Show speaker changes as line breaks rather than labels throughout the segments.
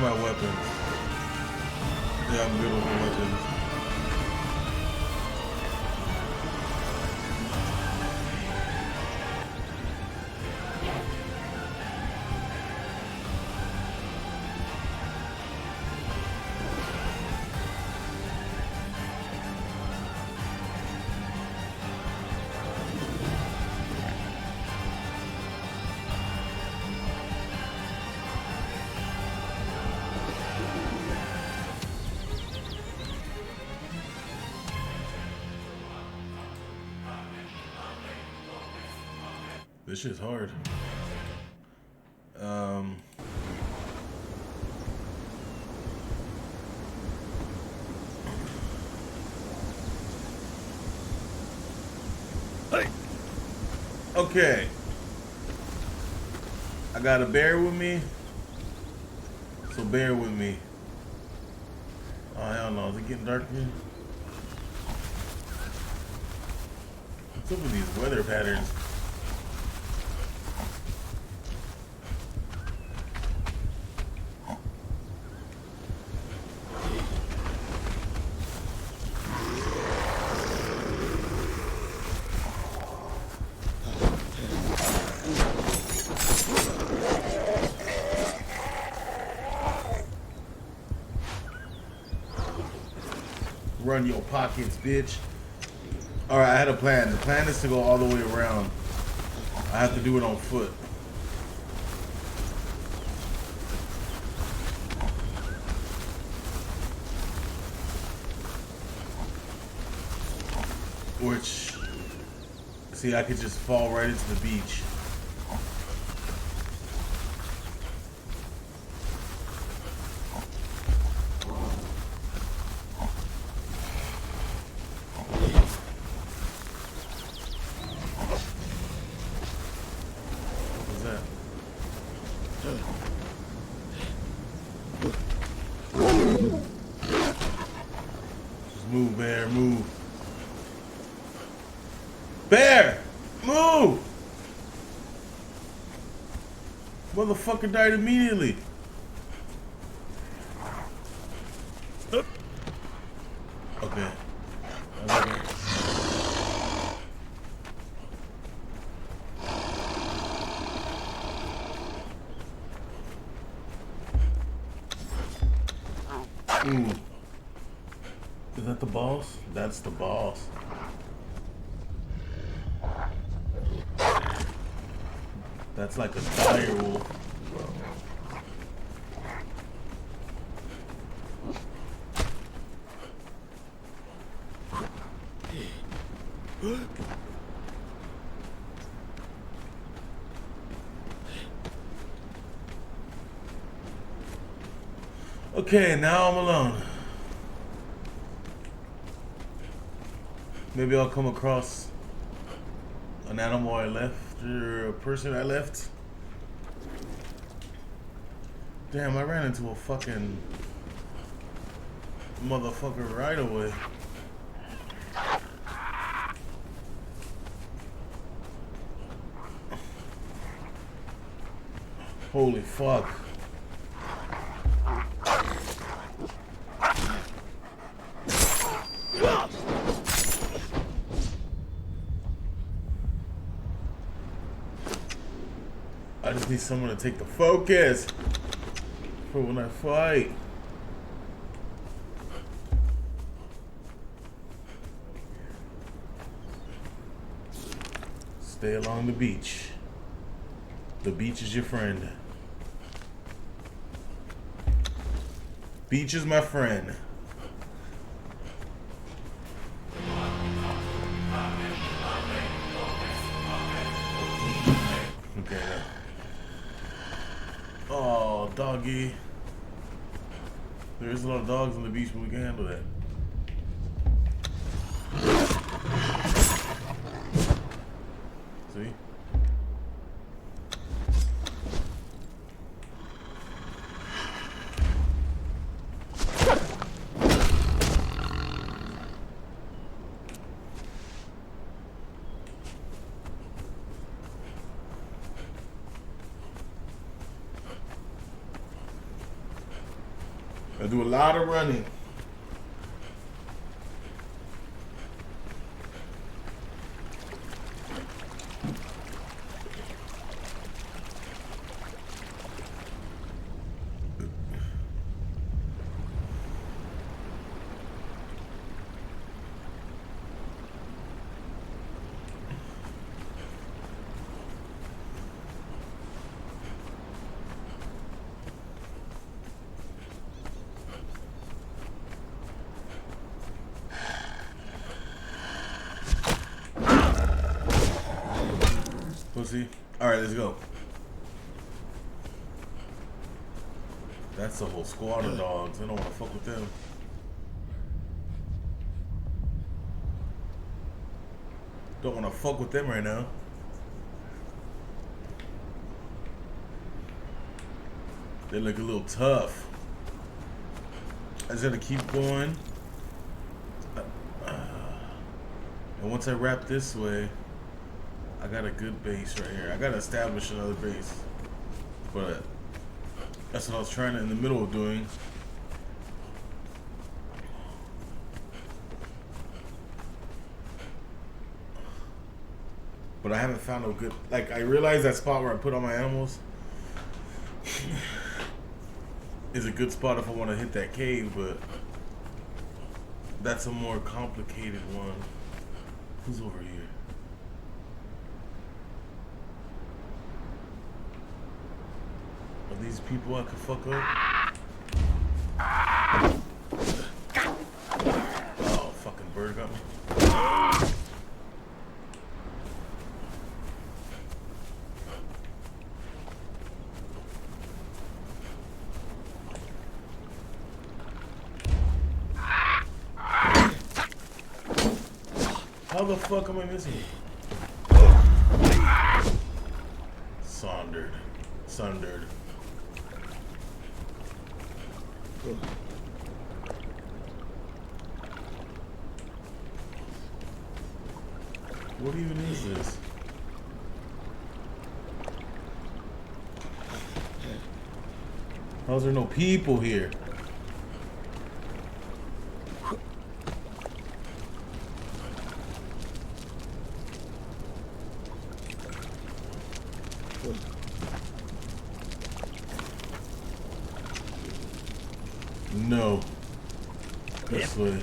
my weapons. Yeah, I'm good with my weapons. This shit's hard. Okay. I got a bear with me. So bear with me. Oh, hell no. Is it getting dark again? What's up with these weather patterns? Run your pockets, bitch. Alright, I had a plan. The plan is to go all the way around. I have to do it on foot. Which, see, I could just fall right into the beach. Move, bear, move. Bear! Move! Motherfucker died immediately. Okay. Ooh. Is that the boss? That's the boss. That's like a dire wolf. Okay, now I'm alone. Maybe I'll come across an animal I left or a person I left. Damn, I ran into a fucking motherfucker right away. Holy fuck. I just need someone to take the focus for when I fight. Stay along the beach. The beach is your friend. Beach is my friend. Okay. Oh, doggy. There's a lot of dogs on the beach, but we can handle that. See? do a lot of running. Pussy. Alright, let's go. That's the whole squad of dogs. I don't want to fuck with them. Don't want to fuck with them right now. They look a little tough. I just gotta keep going. And once I wrap this way, I got a good base right here. I gotta establish another base. But that's what I was trying to in the middle of doing. But I haven't found a good, like, I realized that spot where I put all my animals is a good spot if I want to hit that cave, but that's a more complicated one. Who's over here? Are these people I could fuck up? Oh, fucking bird got me. How the fuck am I missing it? Sundered. What even is this? How's there no people here? No. This way.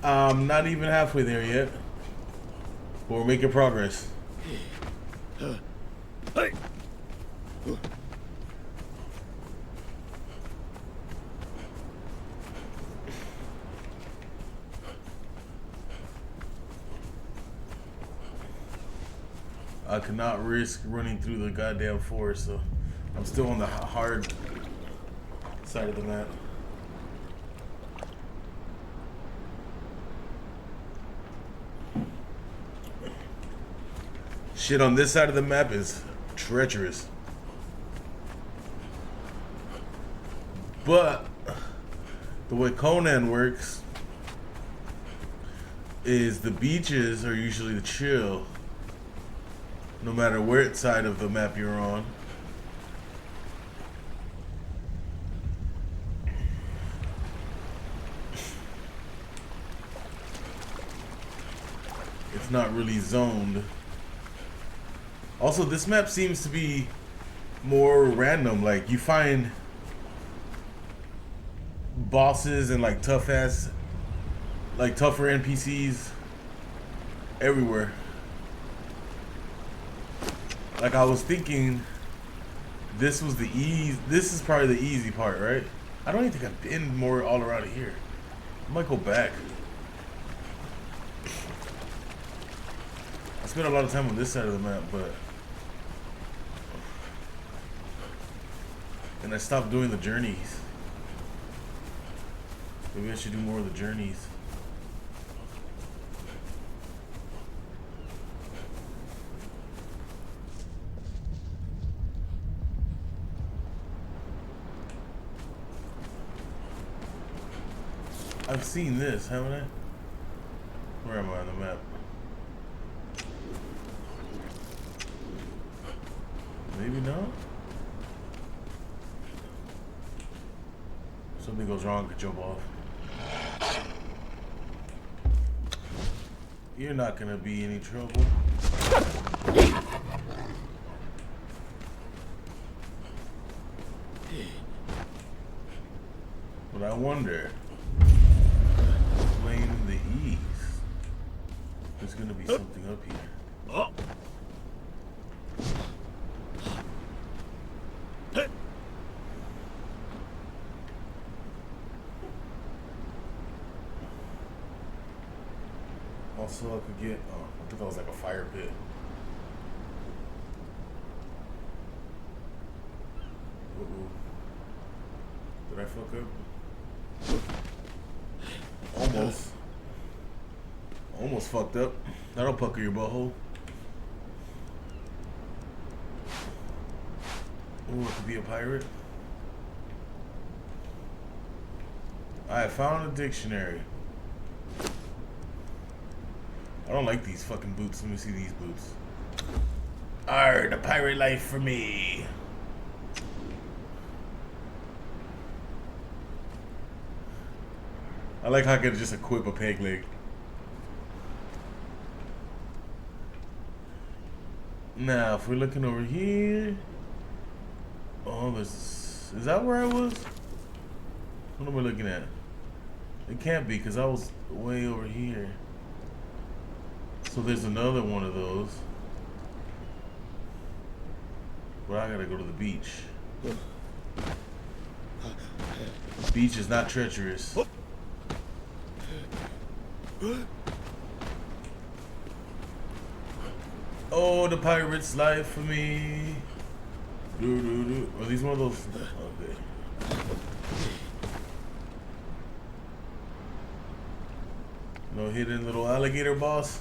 I'm not even halfway there yet. But we're making progress. I cannot risk running through the goddamn forest, so I'm still on the hard side of the map. Shit on this side of the map is treacherous. But the way Conan works is the beaches are usually the chill, no matter what side of the map you're on. It's not really zoned. Also, this map seems to be more random. Like, you find bosses and like tougher NPCs everywhere. Like, I was thinking this was this is probably the easy part, right? I don't even think I've been more all around here. I might go back. I spent a lot of time on this side of the map, but And I stopped doing the journeys. Maybe I should do more of the journeys. I've seen this, haven't I? Where am I on the map? Maybe not. Something goes wrong, could jump off. You're not gonna be any trouble. But I wonder, playing in the east, there's gonna be something up here. Also, I could get, I thought that was like a fire pit. Uh-oh. Did I fuck up? Almost. Almost fucked up. That'll pucker your butthole. Ooh, it could be a pirate. I found a dictionary. I don't like these fucking boots. Let me see these boots. Arr, the pirate life for me. I like how I could just equip a peg leg. Now, if we're looking over here. Oh, this is that where I was? What am I looking at? It can't be because I was way over here. So there's another one of those. But I gotta go to the beach. The beach is not treacherous. Oh, the pirate's life for me. Are these one of those? Okay. No hidden little alligator boss.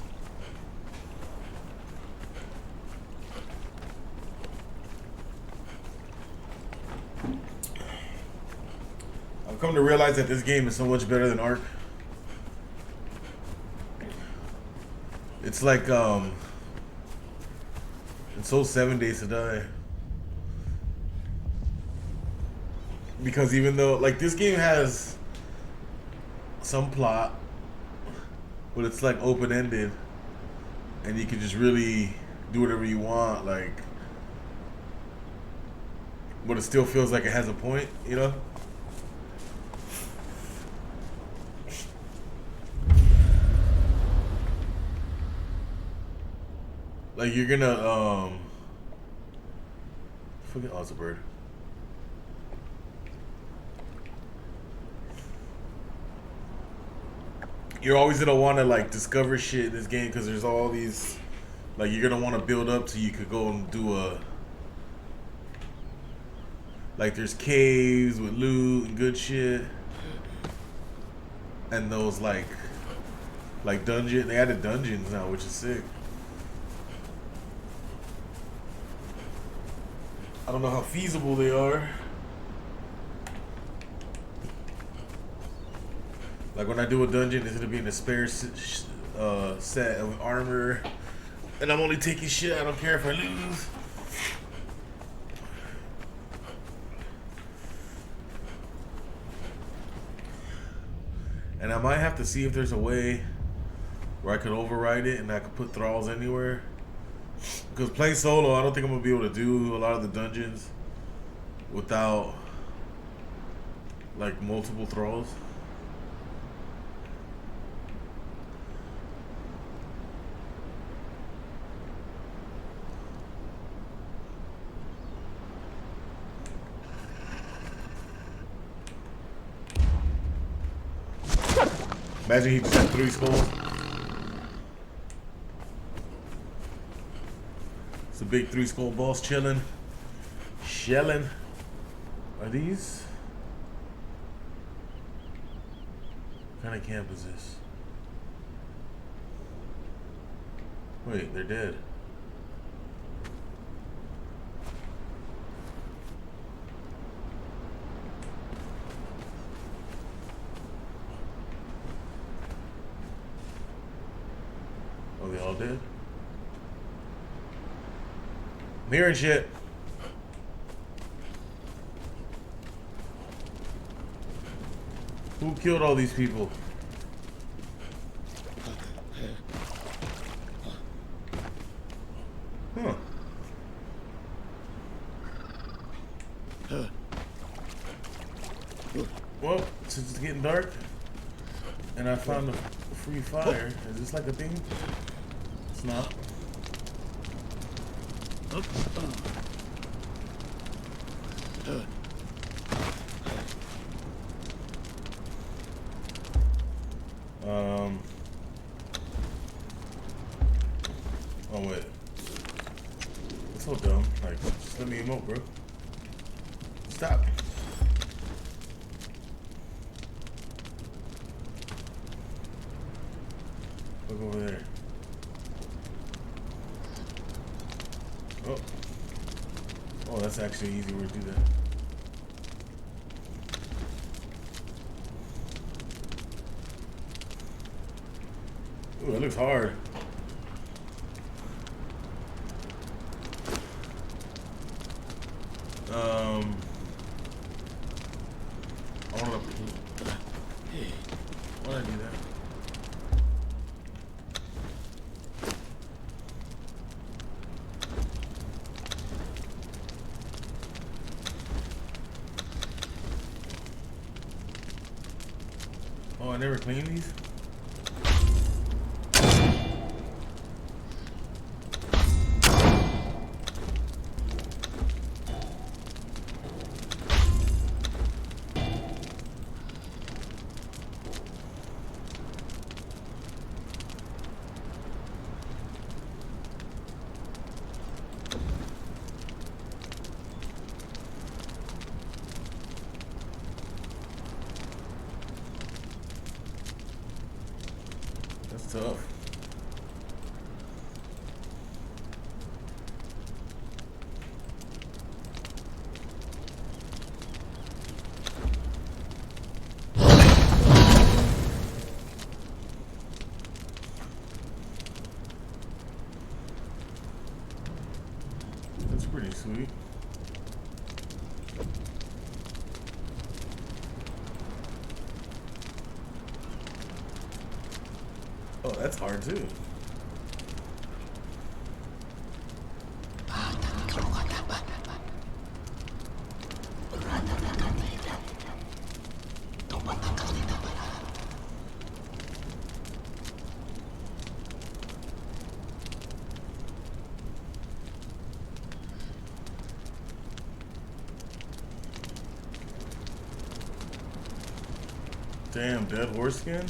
I've come to realize that this game is so much better than Ark. It's like it's so 7 Days to Die. Because even though like this game has some plot, but it's like open-ended and you can just really do whatever you want, like, but it still feels like it has a point, you know? Like you're gonna forget, oh, it's a bird. You're always gonna want to like discover shit in this game because there's all these, like, you're gonna want to build up so you could go and do a, like, there's caves with loot and good shit, and those like dungeon, they added dungeons now, which is sick. I don't know how feasible they are. Like when I do a dungeon, it's gonna be in a spare set of armor, and I'm only taking shit. I don't care if I lose. And I might have to see if there's a way where I could override it and I could put thralls anywhere. Because playing solo, I don't think I'm gonna be able to do a lot of the dungeons without like multiple thralls. Imagine he just had 3 skulls. It's a big 3 skull boss chilling. Shelling. Are these? What kind of camp is this? Wait, they're dead. Oh, they all dead? I'm hearing shit. Who killed all these people? Huh. Well, since it's getting dark, and I found a free fire, is this like a thing? It's not. Oh wait. That's so dumb. Like, just let me emote, bro. Stop. Look over there. Oh. Oh, that's actually an easy way to do that. Ooh, that looks hard. I wanna. Why'd I do that? Oh, I never cleaned these? That's tough. That's pretty sweet. Oh, that's hard too. Damn, dead horse skin?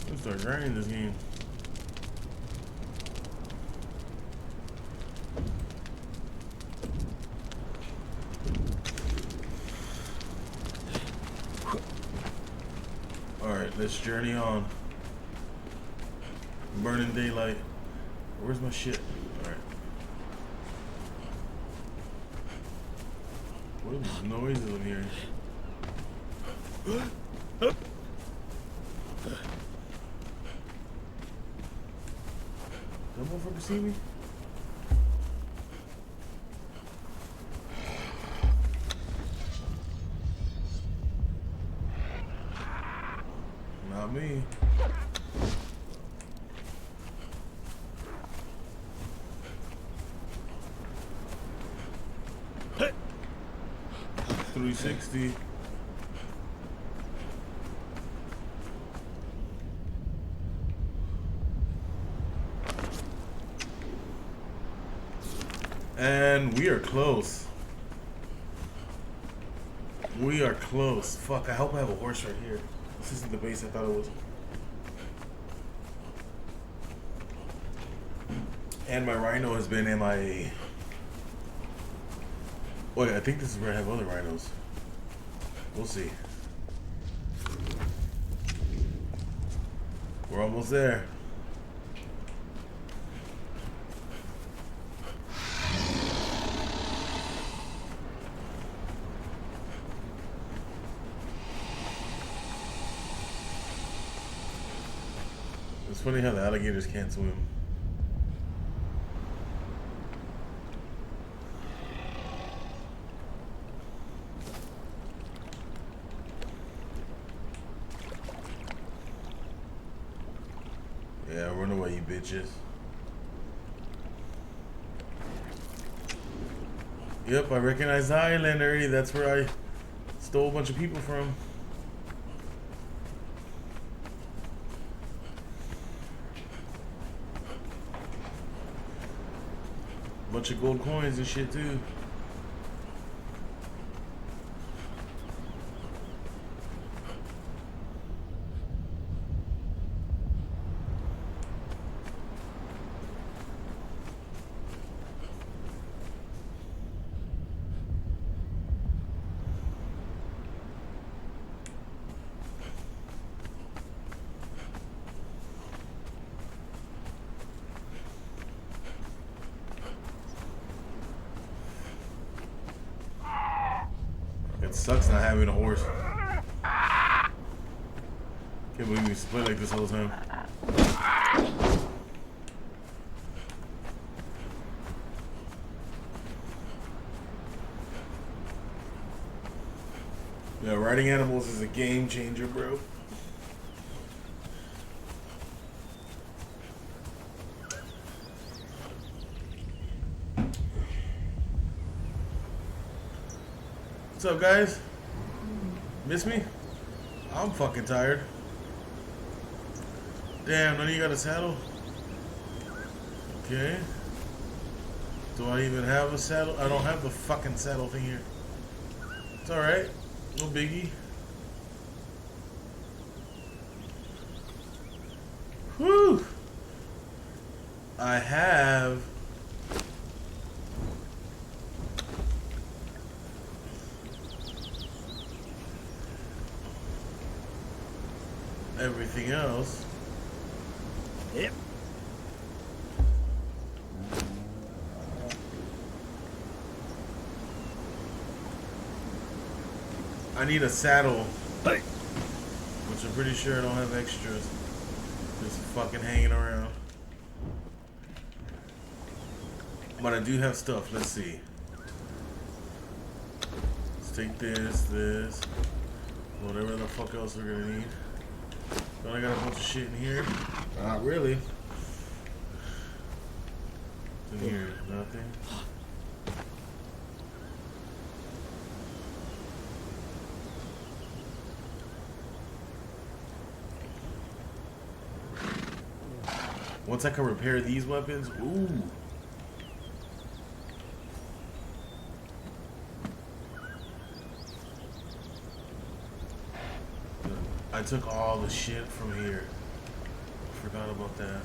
Let's start grinding this game. Alright, let's journey on. Burning daylight. Where's my shit? Alright. What are these noises in here? That motherfucker see me? Not me. Hey. 360. And we are close. We are close. Fuck, I hope I have a horse right here. This isn't the base I thought it was. And my rhino has been MIA. Wait, I think this is where I have other rhinos. We'll see. We're almost there. It's funny how the alligators can't swim. Yeah, run away, you bitches. Yep, I recognize the island already. That's where I stole a bunch of people from. Bunch of gold coins and shit too. It sucks not having a horse. Can't believe we split like this all the time. Yeah, riding animals is a game changer, bro. What's up, guys? Miss me? I'm fucking tired. Damn, none of you got a saddle? Okay. Do I even have a saddle? I don't have the fucking saddle thing here. It's alright. No biggie. Whew! I have... everything else.
Yep.
I need a saddle,
Hey.
which I'm pretty sure I don't have extras. Just fucking hanging around. But I do have stuff. Let's see. Let's take this, whatever the fuck else we're gonna need. But I got a bunch of shit in here. Not really. In here, nothing. Once I can repair these weapons, ooh. I took all the shit from here. Forgot about that.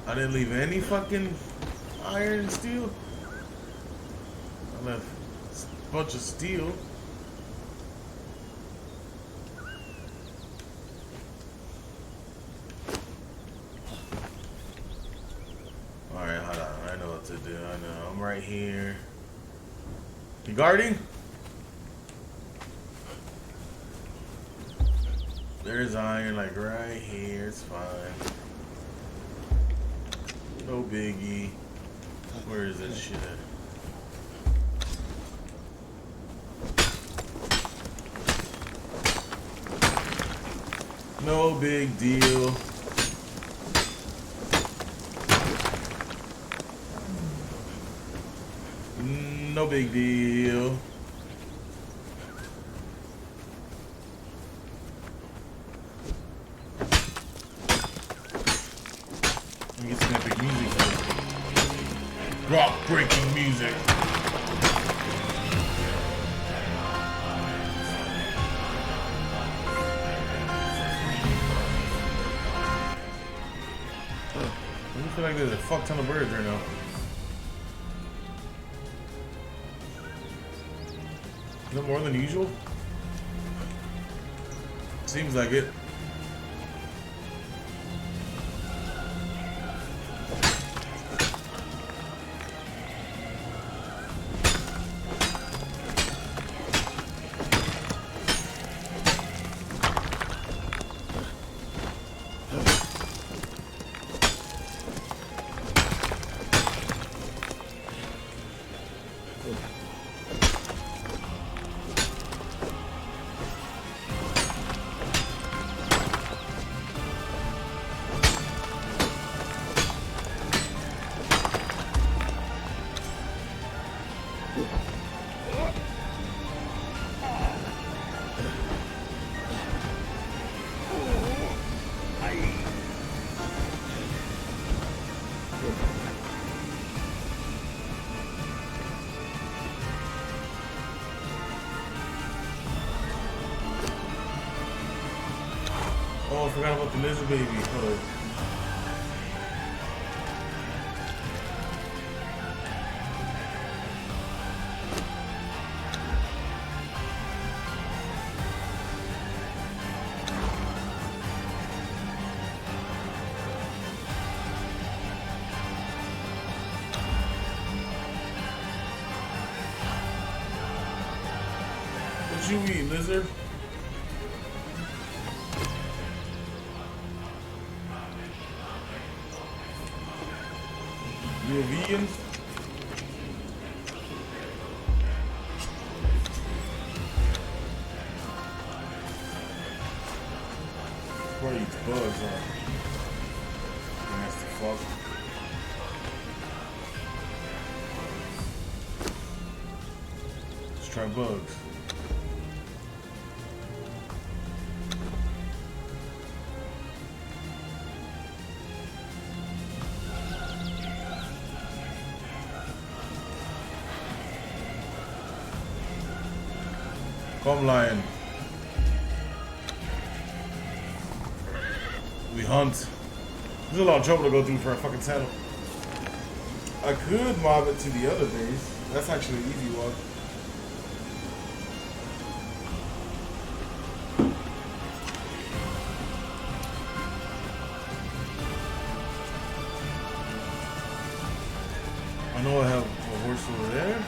I didn't leave any fucking iron and steel. I left a bunch of steel. Alright, hold on. I know what to do. I know. I'm right here. You guarding? There's iron, like right here. It's fine. No biggie. Where is this shit at? No big deal. No big deal. Let me get some epic music here. Rock breaking music. I feel like there's a fuck ton of birds right now. Is it more than usual? Seems like it. Oh, I forgot about the lizard baby. Hold on. What you eat, lizard? You a vegan? Probably eats bugs, huh? Nasty fuck. Let's try bugs. Come, lion. We hunt. There's a lot of trouble to go through for a fucking saddle. I could mob it to the other base. That's actually an easy one. I know I have a horse over there.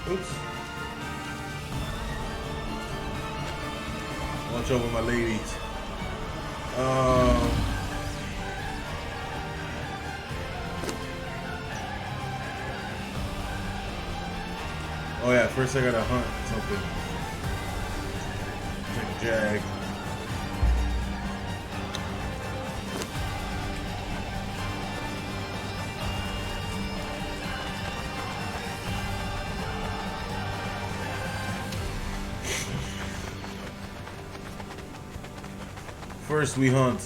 Oops. Watch over my ladies. Oh yeah, first I gotta hunt something. Take a jag. First we hunt.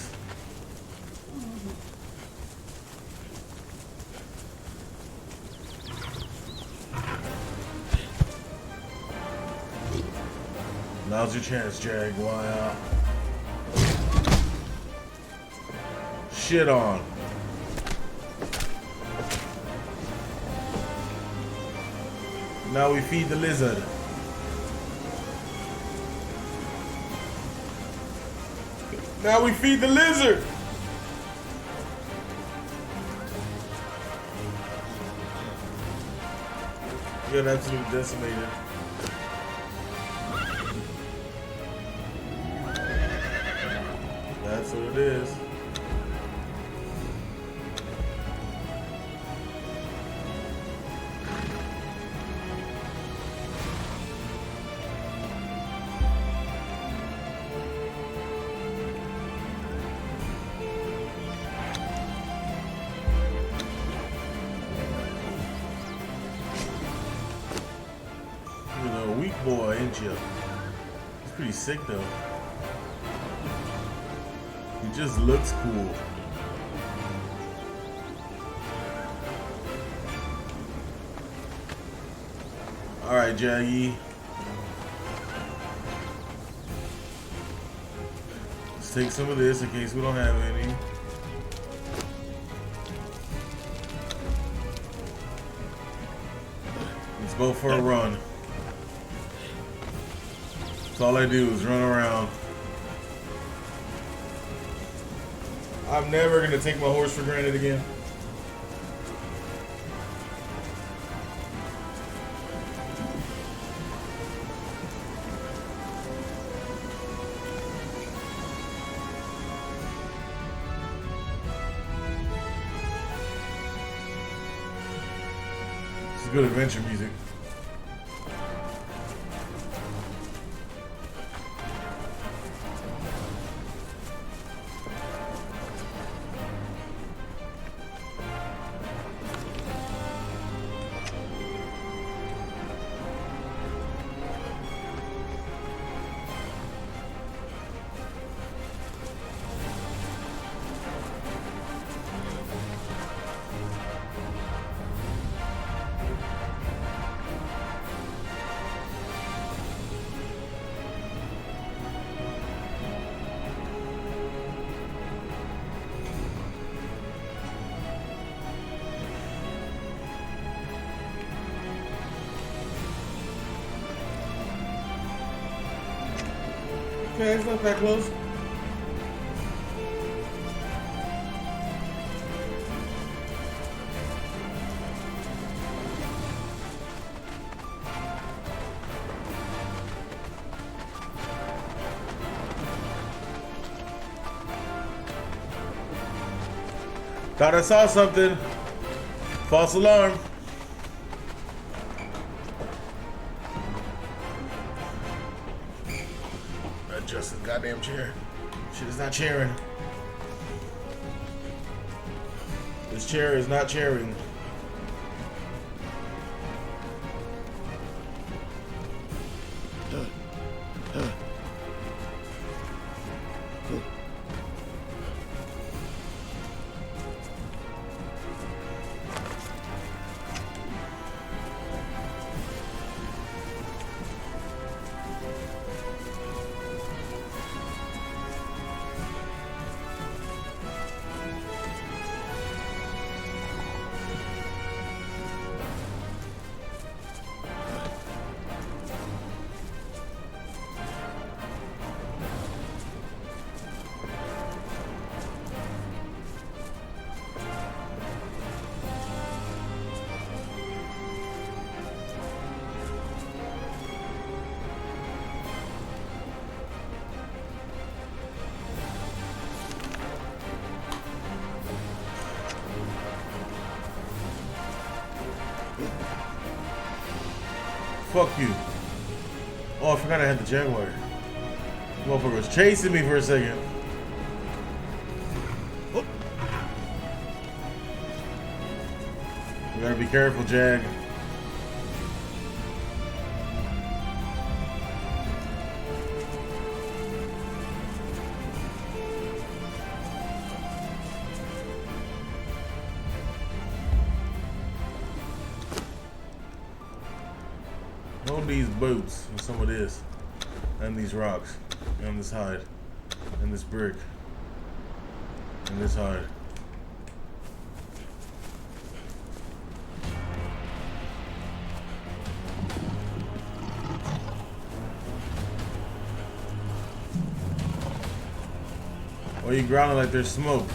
Now's your chance, Jaguar. Shit on. Now we feed the lizard. Now we feed the lizard. We got absolutely decimated. That's what it is. You're a weak boy, ain't you? He's pretty sick though. He just looks cool. Alright, Jaggy. Let's take some of this in case we don't have any. Let's go for a run. That's all I do is run around. I'm never gonna take my horse for granted again. This is good adventure music. Okay, it's not that close. Thought I saw something. False alarm. Adjust the goddamn chair. Shit is not chairing. This chair is not chairing. Fuck you. Oh, I forgot I had the Jaguar. Motherfucker was chasing me for a second. You gotta be careful, Jag. Hold these boots and some of this, and these rocks, and this hide, and this brick, and this hide. Why are you growling like there's smoke?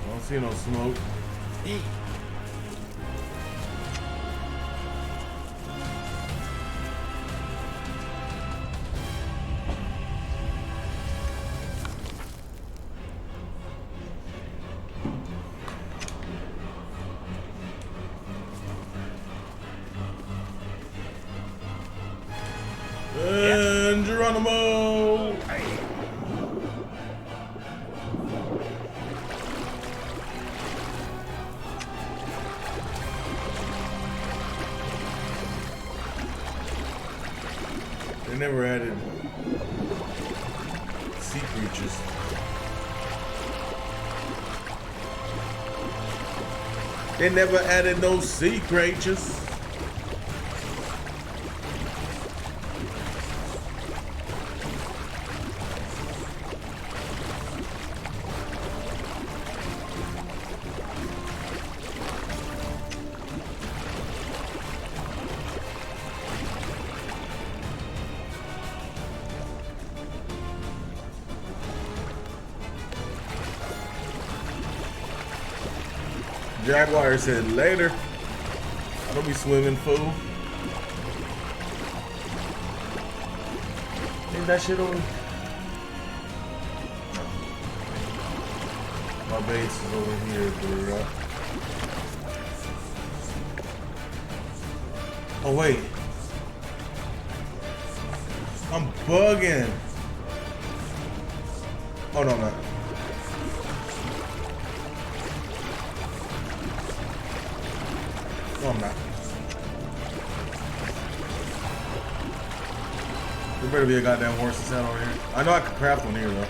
I don't see no smoke.
Hey.
And Geronimo! They never added sea creatures. They never added no sea creatures. Jaguar said later. I don't be swimming, fool. Ain't that shit over? No. My base is over here, bro. Oh wait. I'm bugging. Oh no, I'm not. No, I'm not. There better be a goddamn horse and saddle over here. I know I could craft one here though.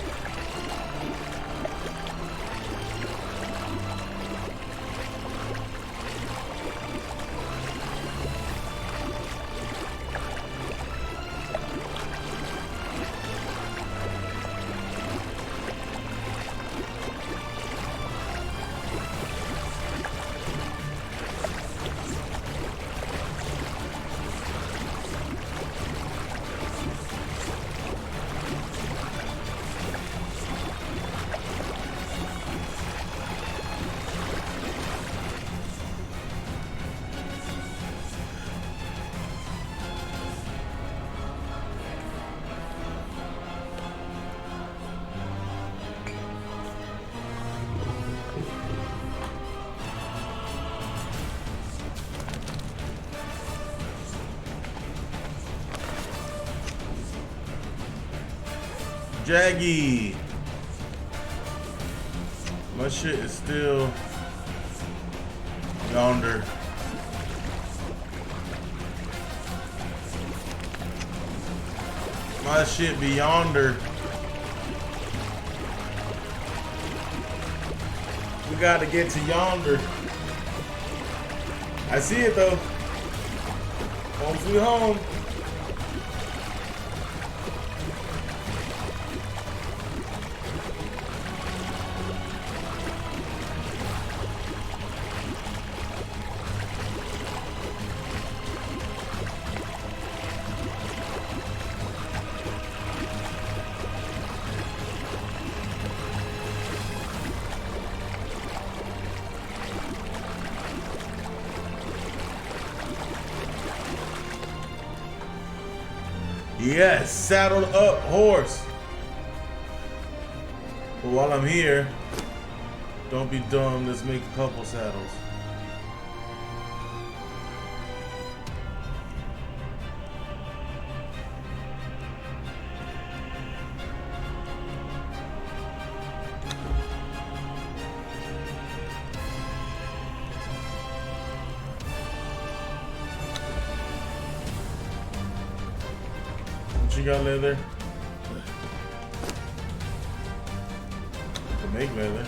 Jaggy. My shit is still yonder. My shit be yonder. We gotta get to yonder. I see it though. Home sweet home. Yes, saddled up horse. But while I'm here, don't be dumb. Let's make a couple saddles. You got leather? To make leather.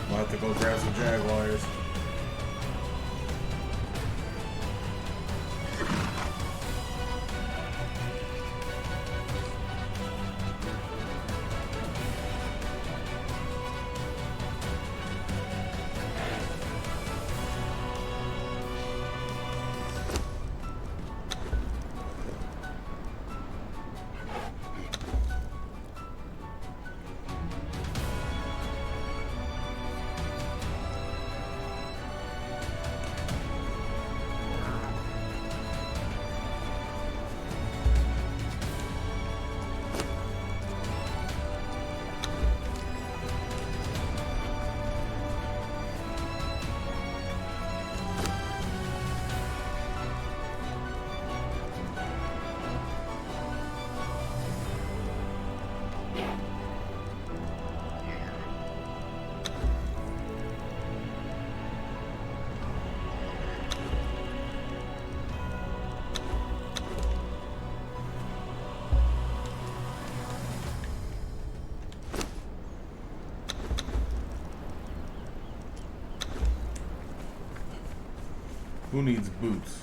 I'll have to go grab some Jaguars. Who needs boots?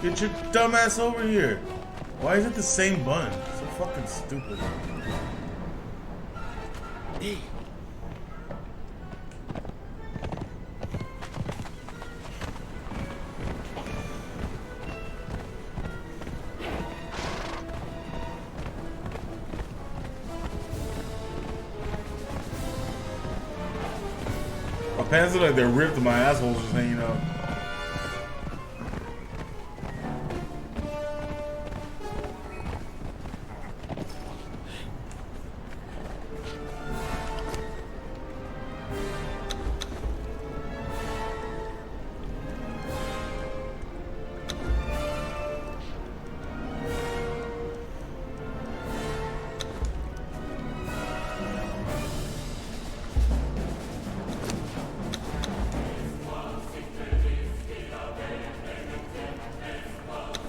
Get your dumb ass over here. Why is it the same button? So fucking stupid.
Hey.
My pants look like they're ripped and my asshole's just hanging out.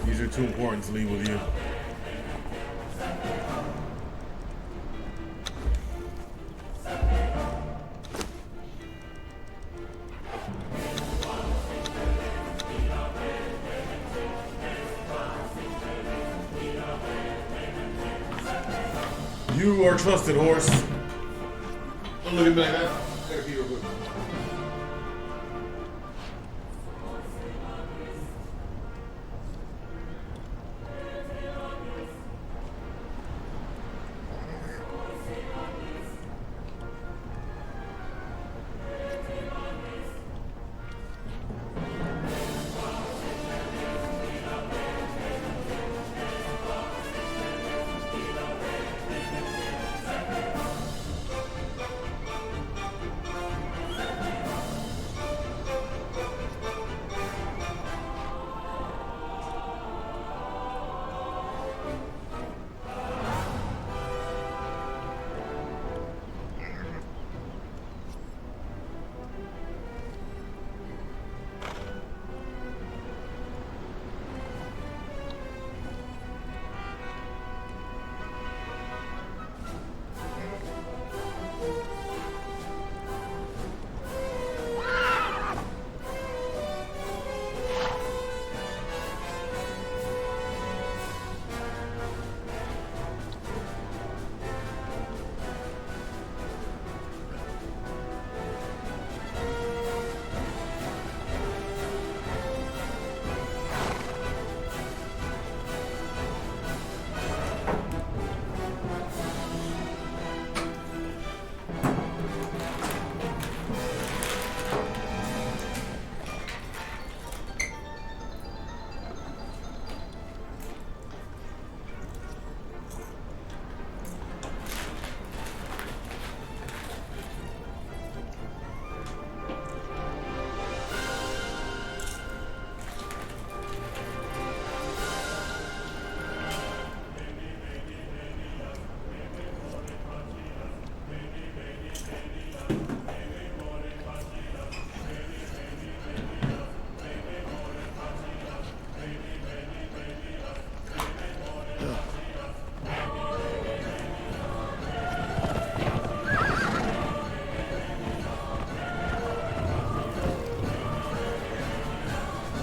These are too important to leave with you. You are trusted, horse. Don't look at me like that. Gotta pee real quick.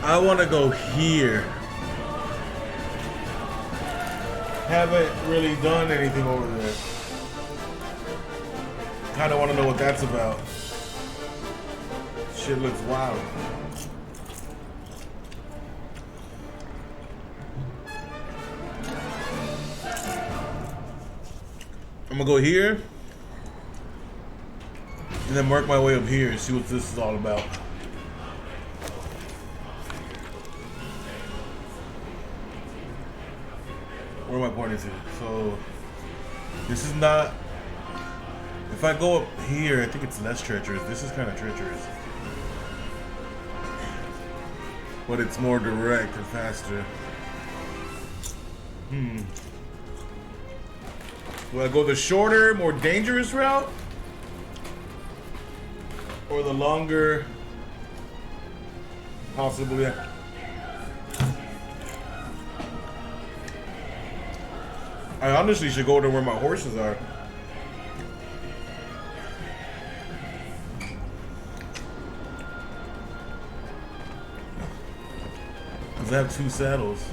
I want to go here. Haven't really done anything over there. Kind of want to know what that's about. Shit looks wild. I'm gonna go here and then work my way up here and see what this is all about. Where am I pointing to? So this is not. If I go up here, I think it's less treacherous. This is kind of treacherous, but it's more direct and faster. Will I go the shorter, more dangerous route, or the longer, possibly? I honestly should go to where my horses are. Because I have 2 saddles.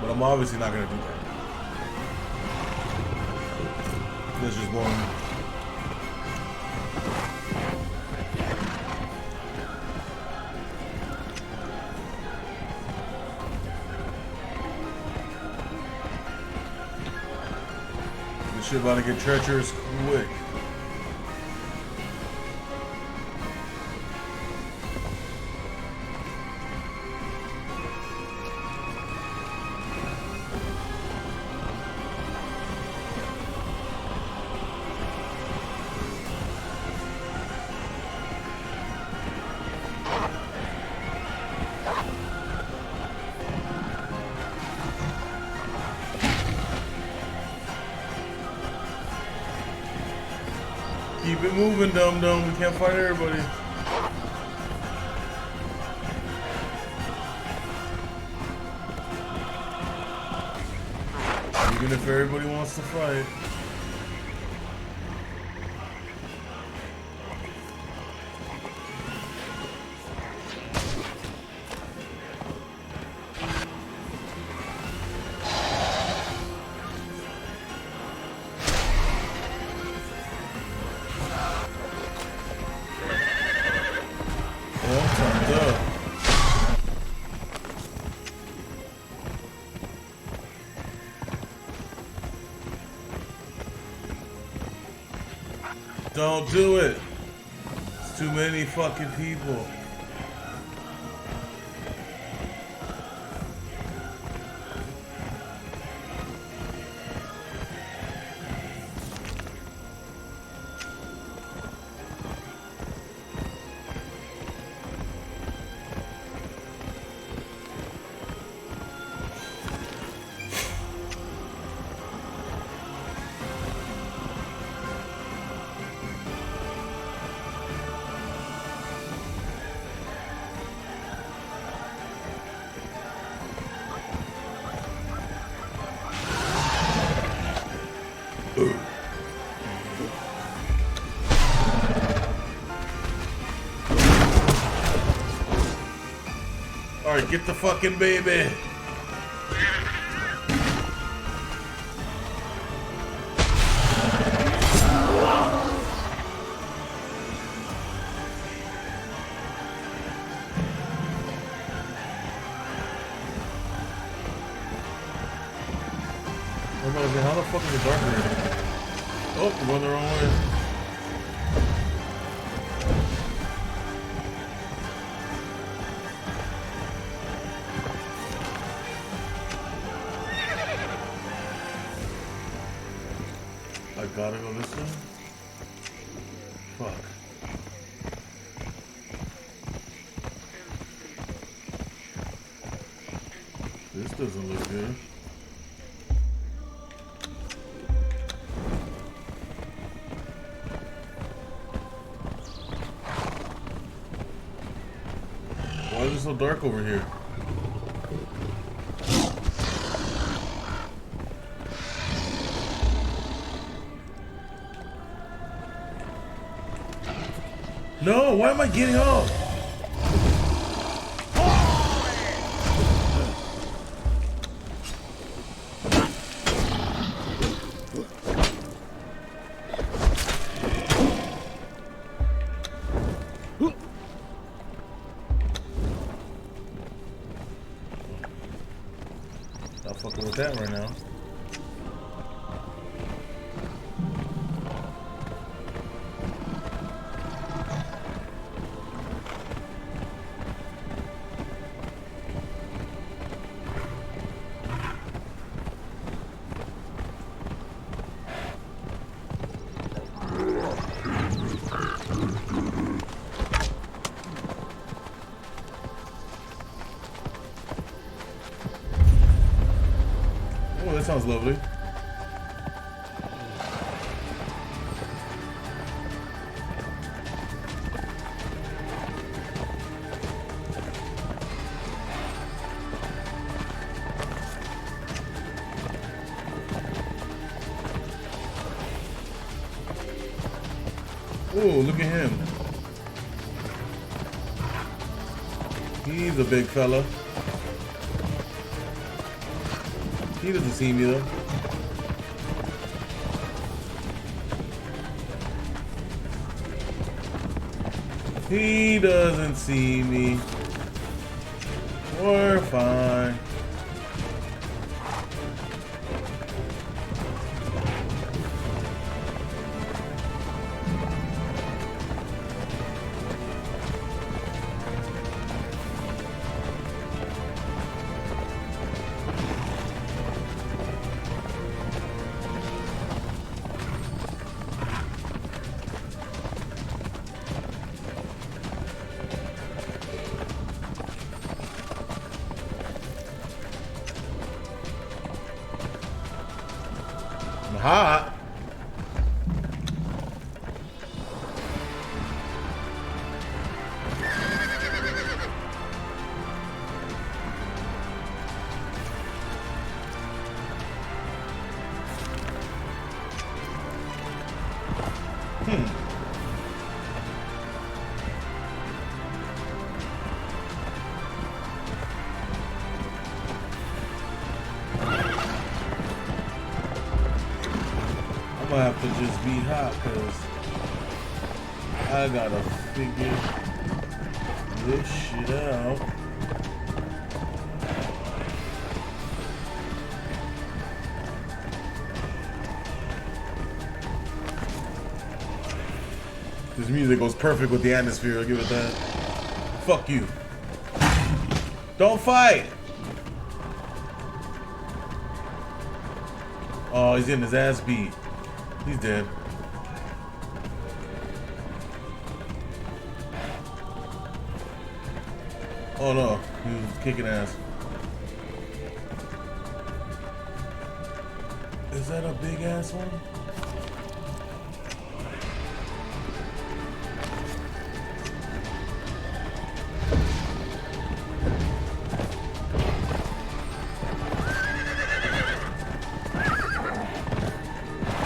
But I'm obviously not going to do that. That's just boring. This shit about to get treacherous quick. Keep it moving, dum-dum. We can't fight everybody. Even if everybody wants to fight. Don't do it. It's too many fucking people. Alright, get the fucking baby. How the fuck is it dark here? Oh, we're going the wrong way. I gotta go this way? Fuck. This doesn't look good. Why is it so dark over here? No, why am I getting off? Not fucking with that right now. Oh, that sounds lovely. Oh, look at him. He's a big fella. He doesn't see me though. He doesn't see me. We're fine. I'm hot. I'm gonna have to just be hot because I gotta figure this shit out. This music goes perfect with the atmosphere, I'll give it that. Fuck you. Don't fight! Oh, he's getting his ass beat. He's dead. Oh no, he was kicking ass. Is that a big ass one?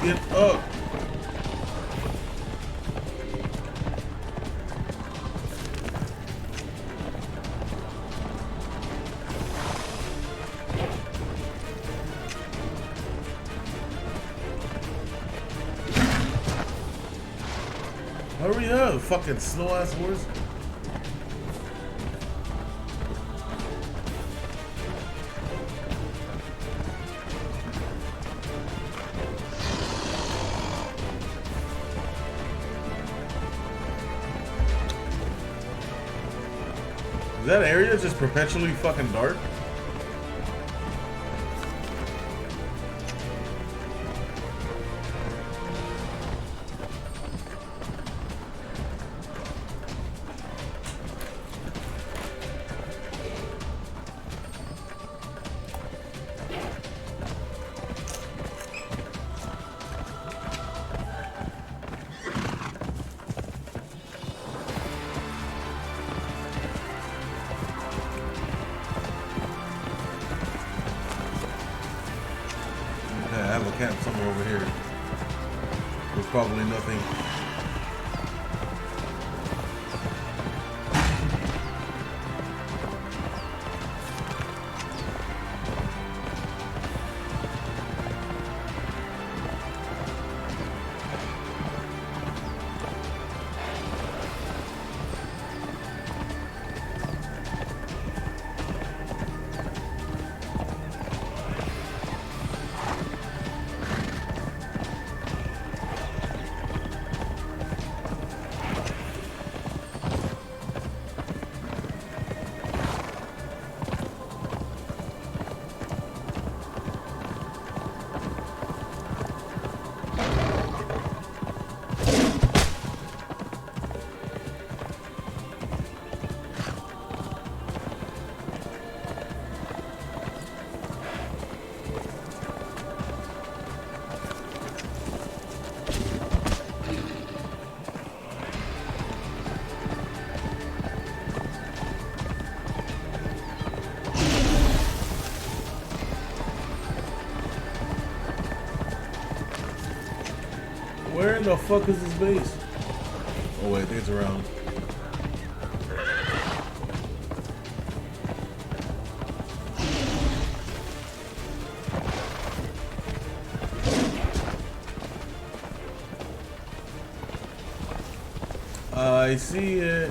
Get up! Hurry up, fucking slow ass horse. Is that area just perpetually fucking dark? I have a camp somewhere over here. There's probably nothing. Where in the fuck is this base? Oh wait, it's around. I see it.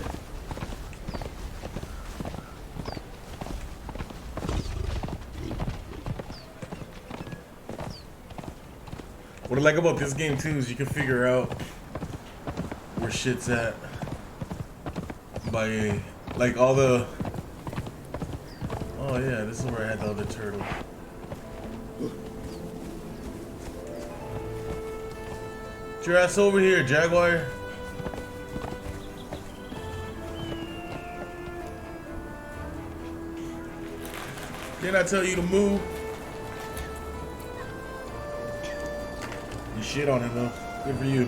What I like about this game too is you can figure out where shit's at by like all the. Oh yeah, this is where I had the other turtle. Get your ass over here, Jaguar. Didn't I tell you to move? You shit on him though. Good for you.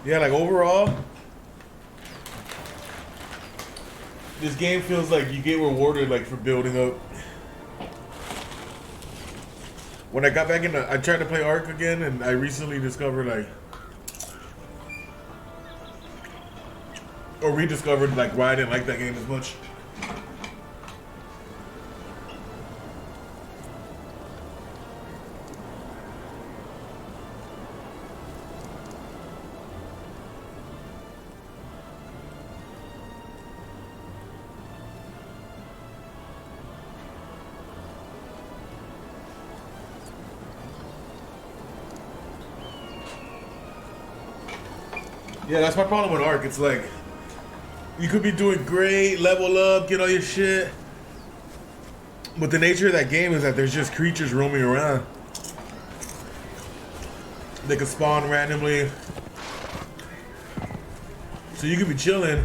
Yeah, like overall, this game feels like you get rewarded like for building up. When I got back into, I tried to play Ark again, and I recently discovered like, or rediscovered like why I didn't like that game as much. Yeah, that's my problem with Ark. It's like, you could be doing great, level up, get all your shit. But the nature of that game is that there's just creatures roaming around. They can spawn randomly. So you could be chilling,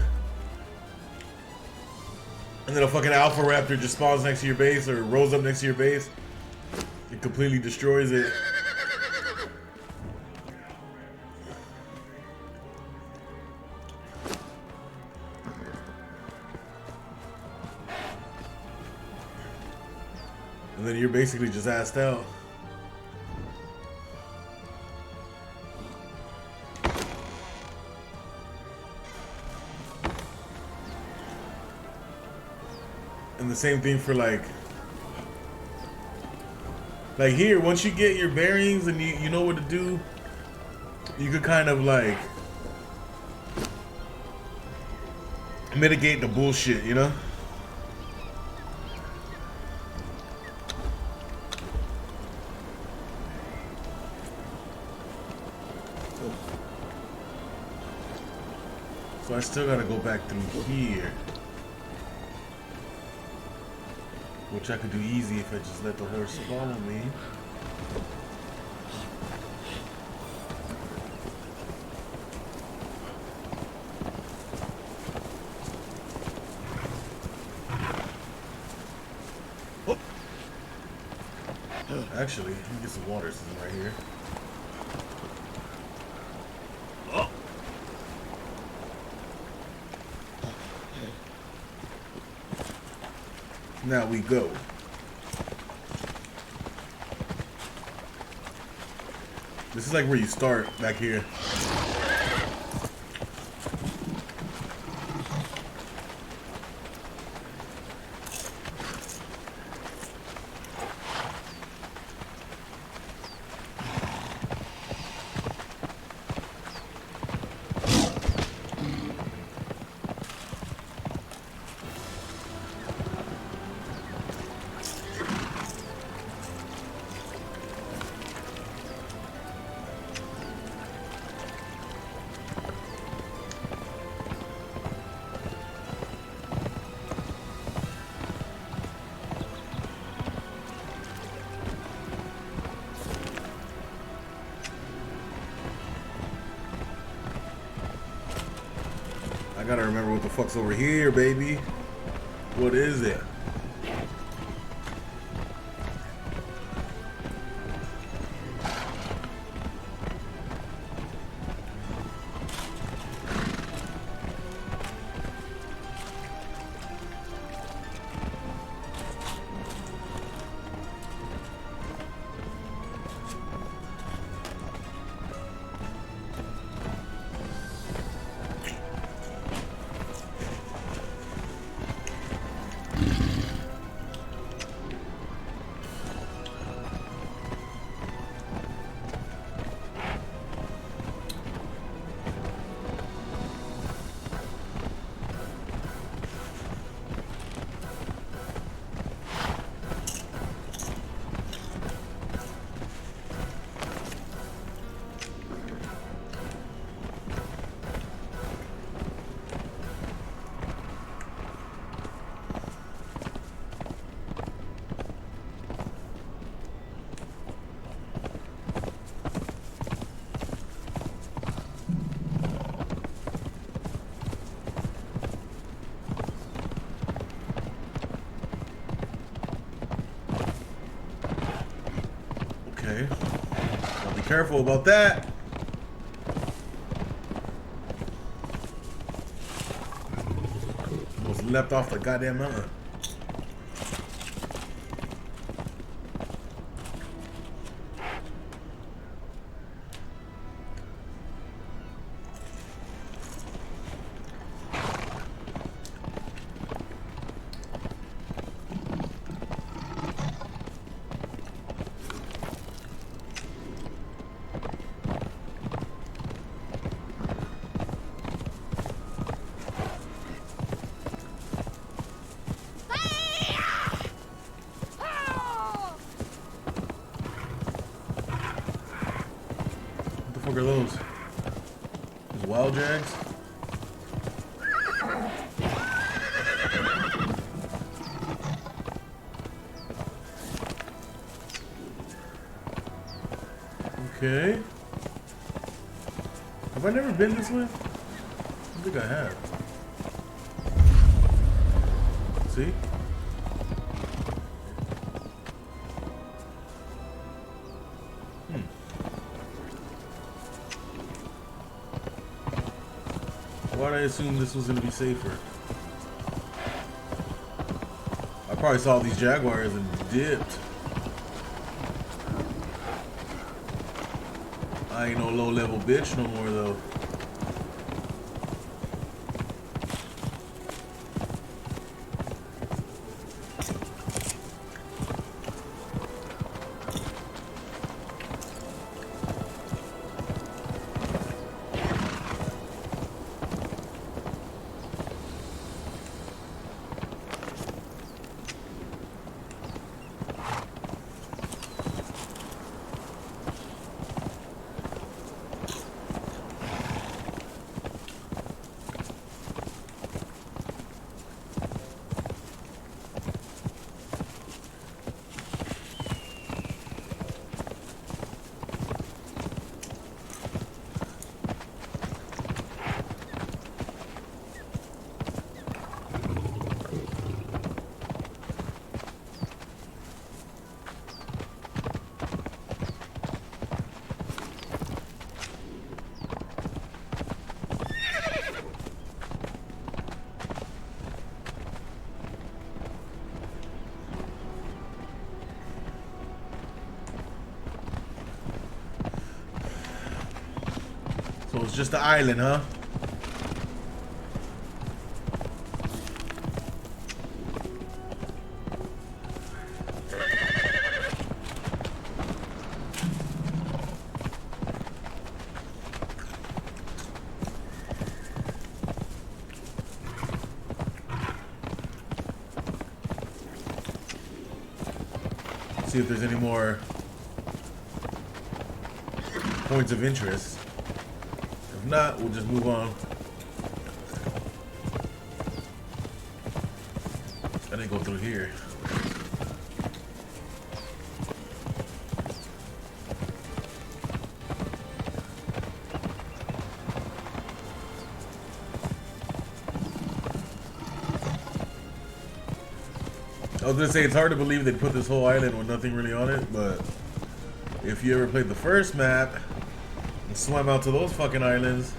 and then a fucking alpha raptor just spawns next to your base or rolls up next to your base. It completely destroys it. And then you're basically just assed out. And the same thing for like here, once you get your bearings and you know what to do, you could kind of like mitigate the bullshit, you know? So I still gotta go back through here. Which I could do easy if I just let the horse follow me. Actually, let me get some water system right here. Now we go. This is like where you start back here. I gotta remember what the fuck's over here, baby. What is it? Okay. I'll be careful about that. left off the goddamn mountain. What are those? Those wild jags? Okay. Have I never been this way? I don't think I have. See? Why'd I assume this was gonna be safer? I probably saw these jaguars and dipped. I ain't no low-level bitch no more though. So it's just the island, huh? See if there's any more points of interest. If not, we'll just move on. I didn't go through here. I was gonna say it's hard to believe they put this whole island with nothing really on it, but if you ever played the first map and swam out to those fucking islands,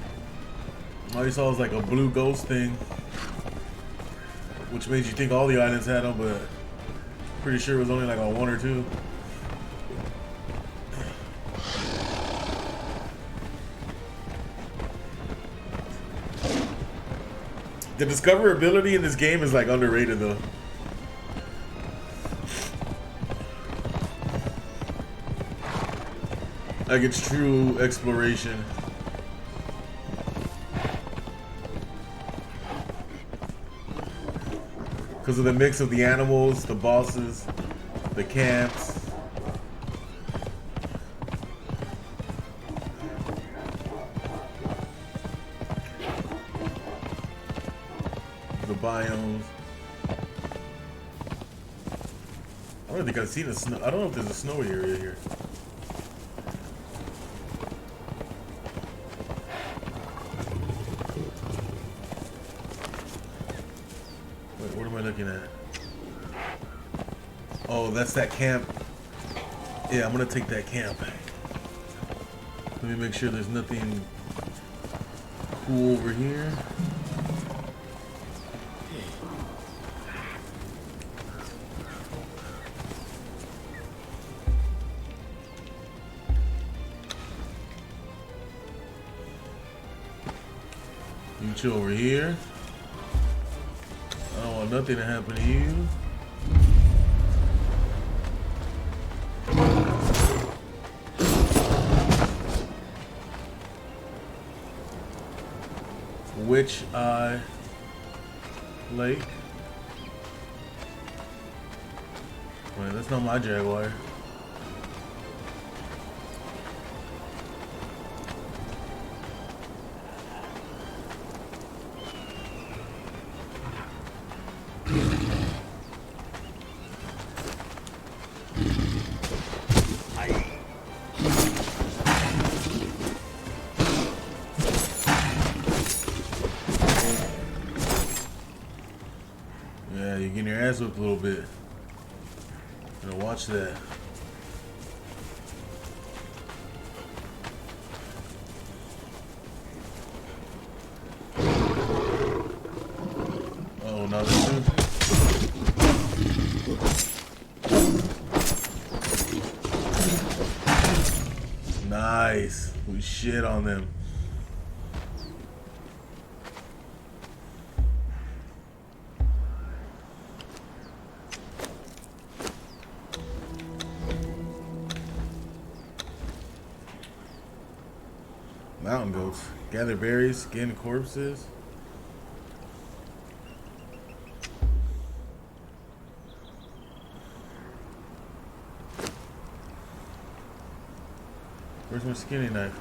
all you saw was like a blue ghost thing, which made you think all the islands had them, but pretty sure it was only like on one or two. The discoverability in this game is like underrated though. Like it's true exploration. Because of the mix of the animals, the bosses, the camps. The biomes. I don't think I've seen a snow. I don't know if there's a snowy area here. What am I looking at? Oh, that's that camp. Yeah, I'm gonna take that camp. Let me make sure there's nothing cool over here. You chill over here. I don't want nothing to happen to you. Witch Eye Lake. Wait, that's not my Jaguar. Yeah, you're getting your ass whipped a little bit. Gonna watch that. Oh, now this dude. Nice. We shit on them. Mountain goats. Gather berries, skin corpses. Where's my skinny knife?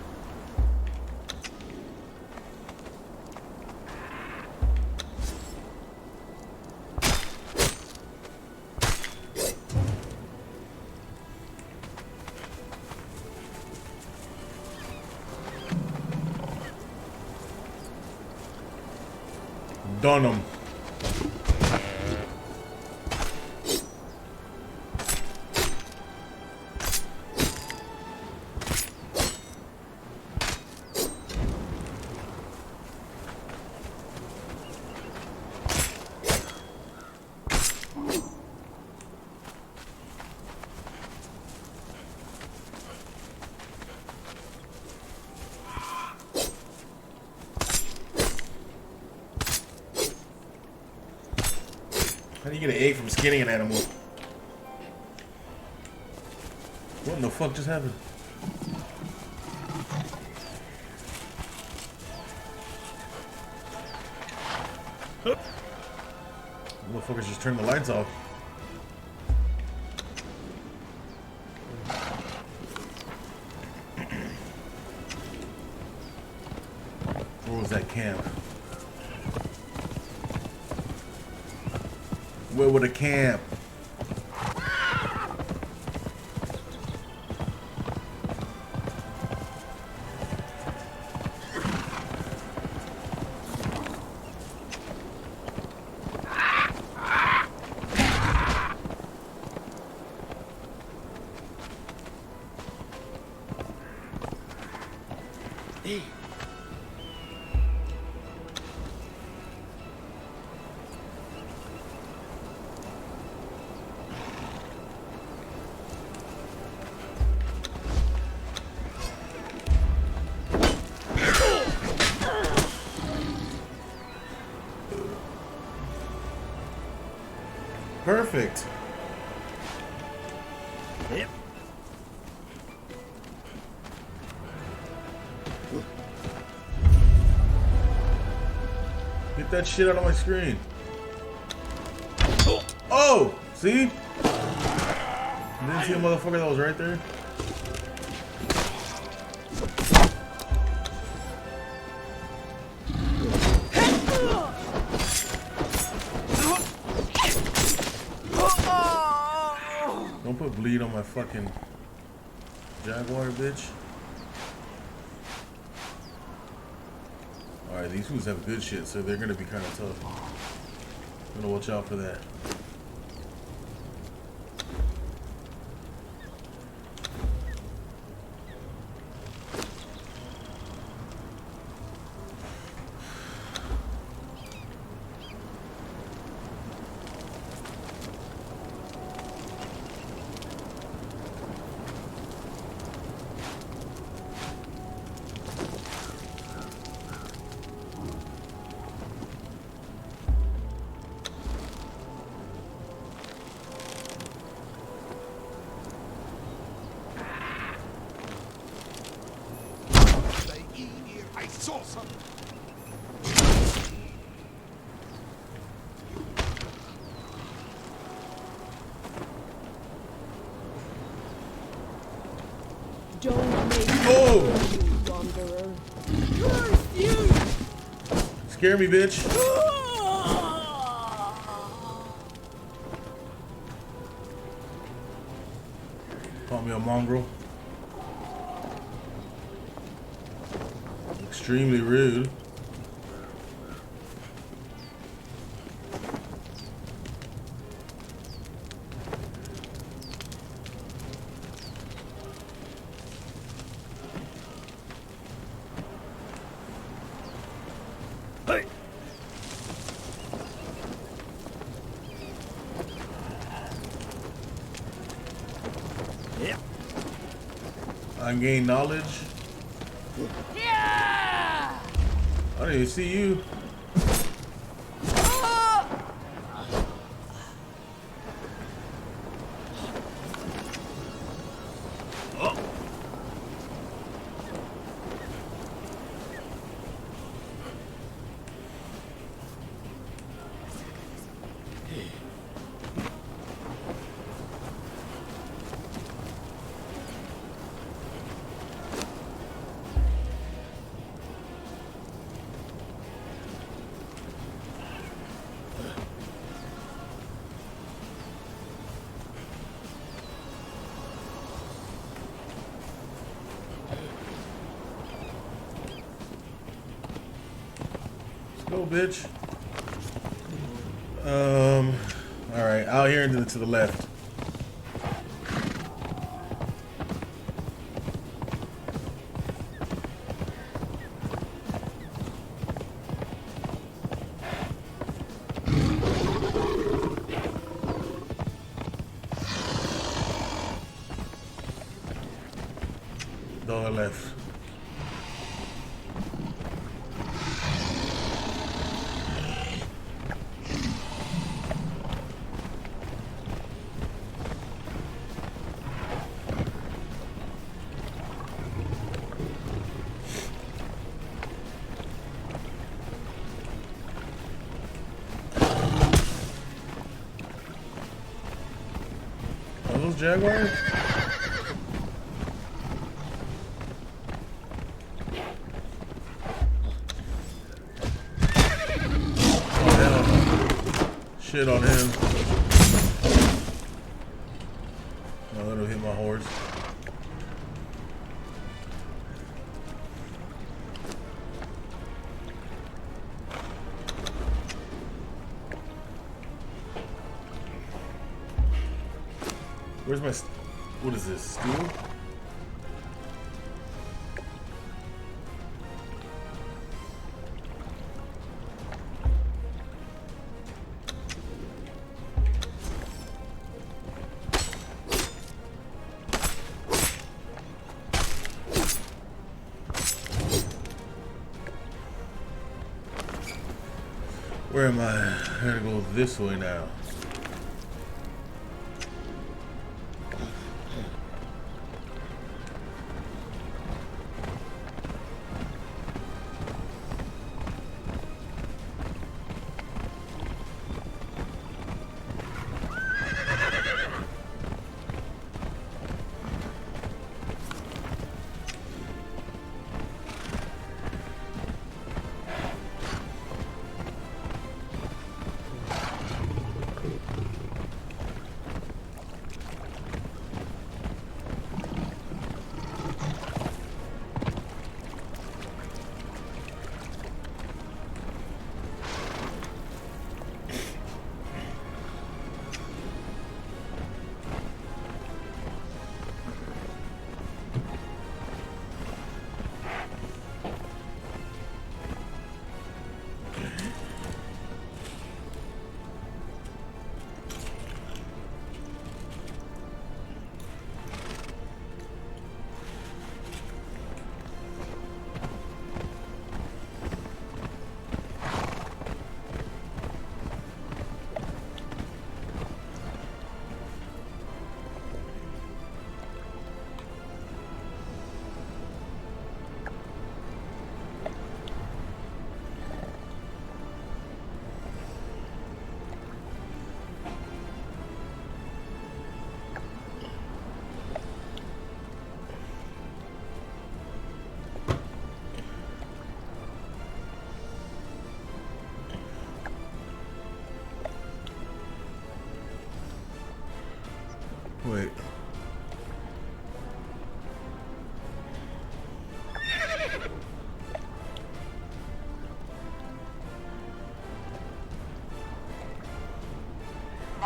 Dunham. How do you get an egg from skinning an animal? What in the fuck just happened? Motherfuckers just turned the lights off. Where was that camp? Where would a camp? Perfect.
Yep.
Get that shit out of my screen. Oh! See? Didn't see a motherfucker that was right there? Don't put bleed on my fucking Jaguar, bitch. Alright, these fools have good shit, so they're gonna be kind of tough. I'm gonna watch out for that.
I saw something.
Don't make
Oh!
me wanderer. Curse you!
Scare me, bitch. Call me a mongrel. Extremely rude.
Hey. Yep.
I gain knowledge.
Yeah!
I didn't even see you.
Oh.
Let's go, bitch. All right, out here and to the left. On the left. Are those jaguars? Shit on him. Oh, that'll hit my horse. Where's my... What is this? Steel? Where am I? I gotta go this way now.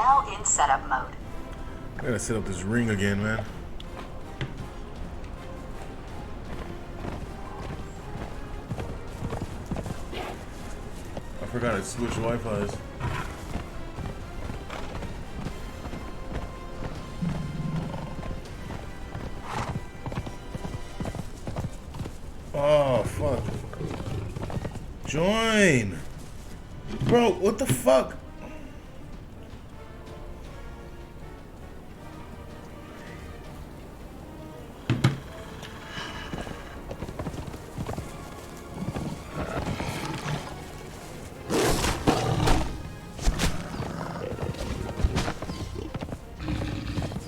now in setup mode.
I gotta set up this ring again, man. I forgot to switch Wi-Fi's. Oh, fuck. Join! Bro, what the fuck?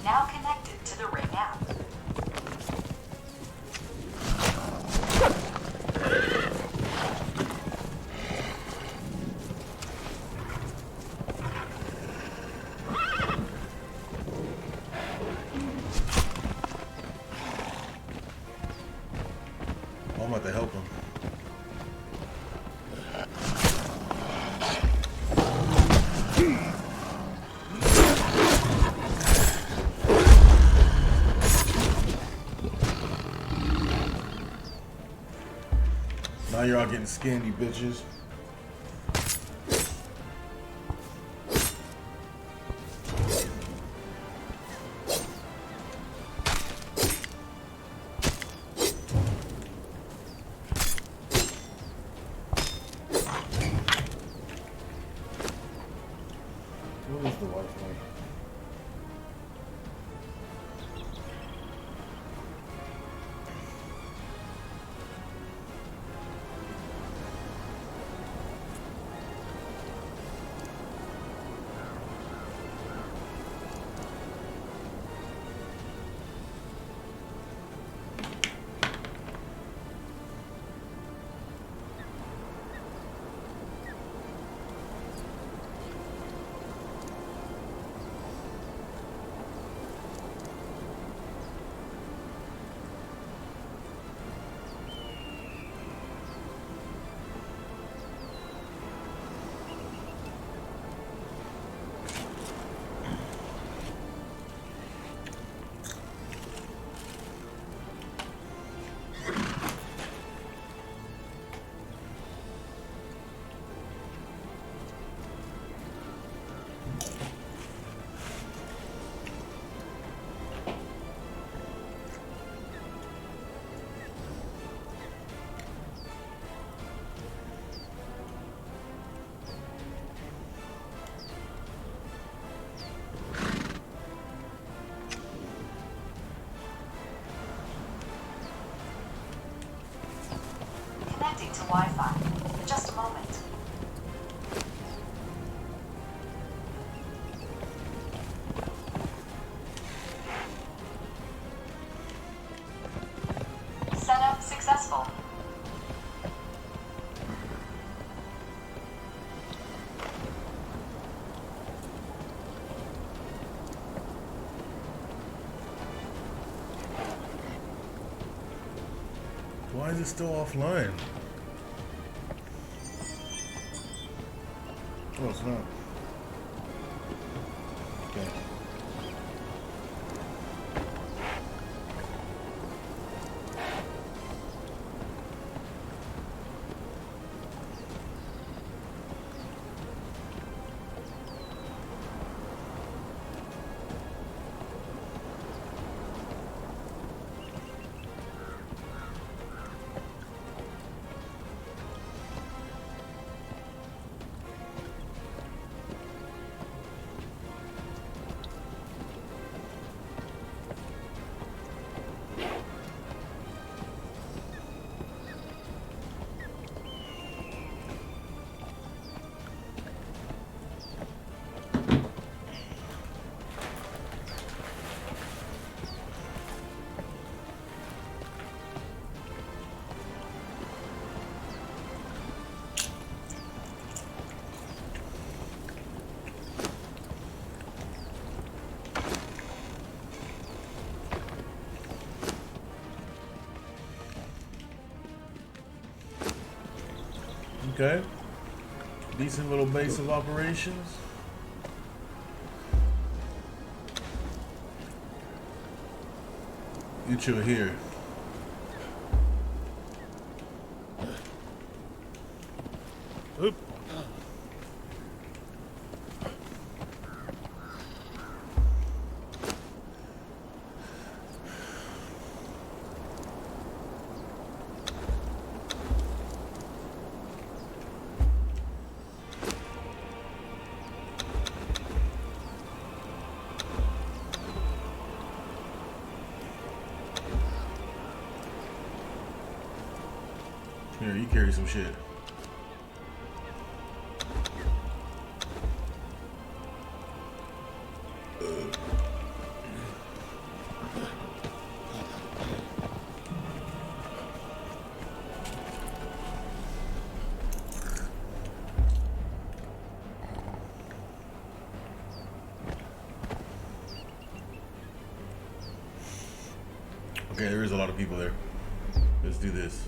Now connected to the Ring app.
I'm about to help him. Now you're all getting skinned, you bitches. What is the Wi-Fi?
Connecting to Wi-Fi. Just a moment. Setup successful.
Why is it still offline? Oh, it's not. Okay. Okay. Decent little base of operations. You chill here.
Oop.
Here, you carry some shit. Okay, there is a lot of people there. Let's do this.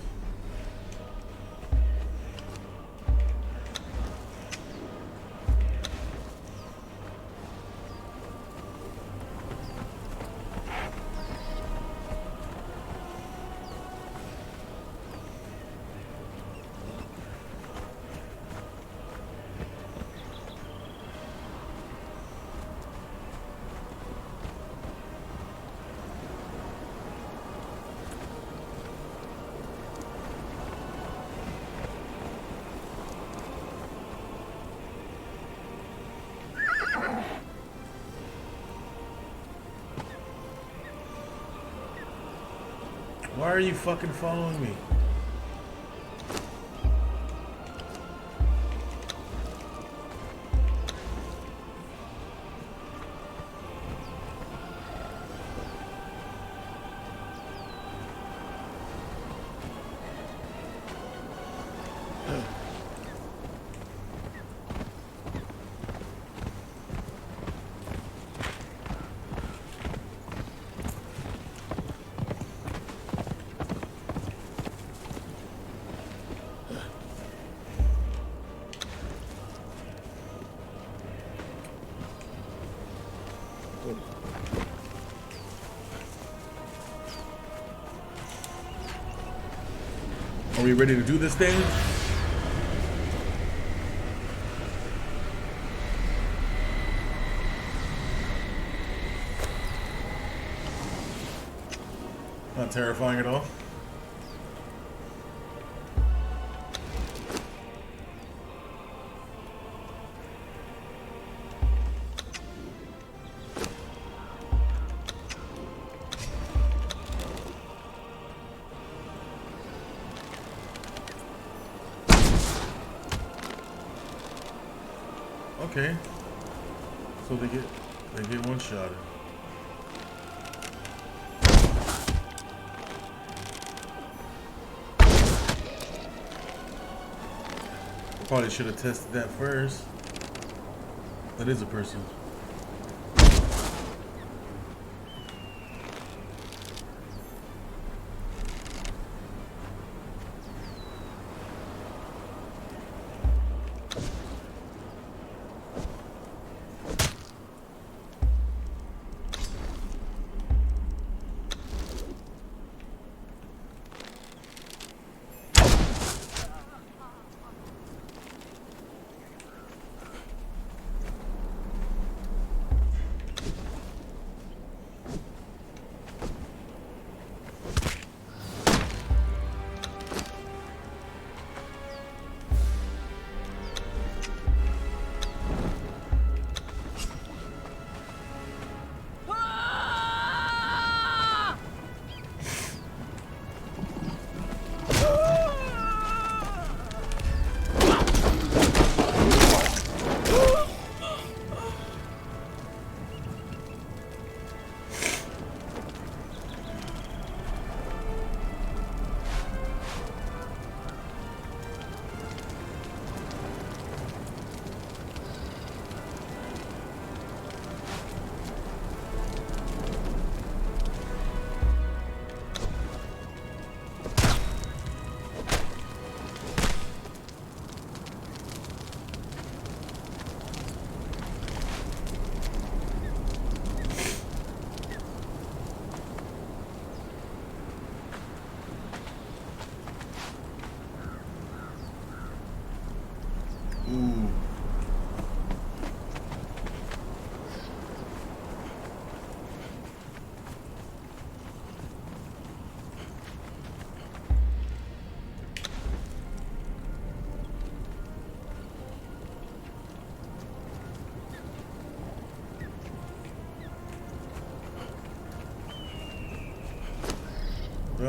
Why are you fucking following me? Are we ready to do this thing? Not terrifying at all. Okay, so they get one shot. Probably should have tested that first. That is a person.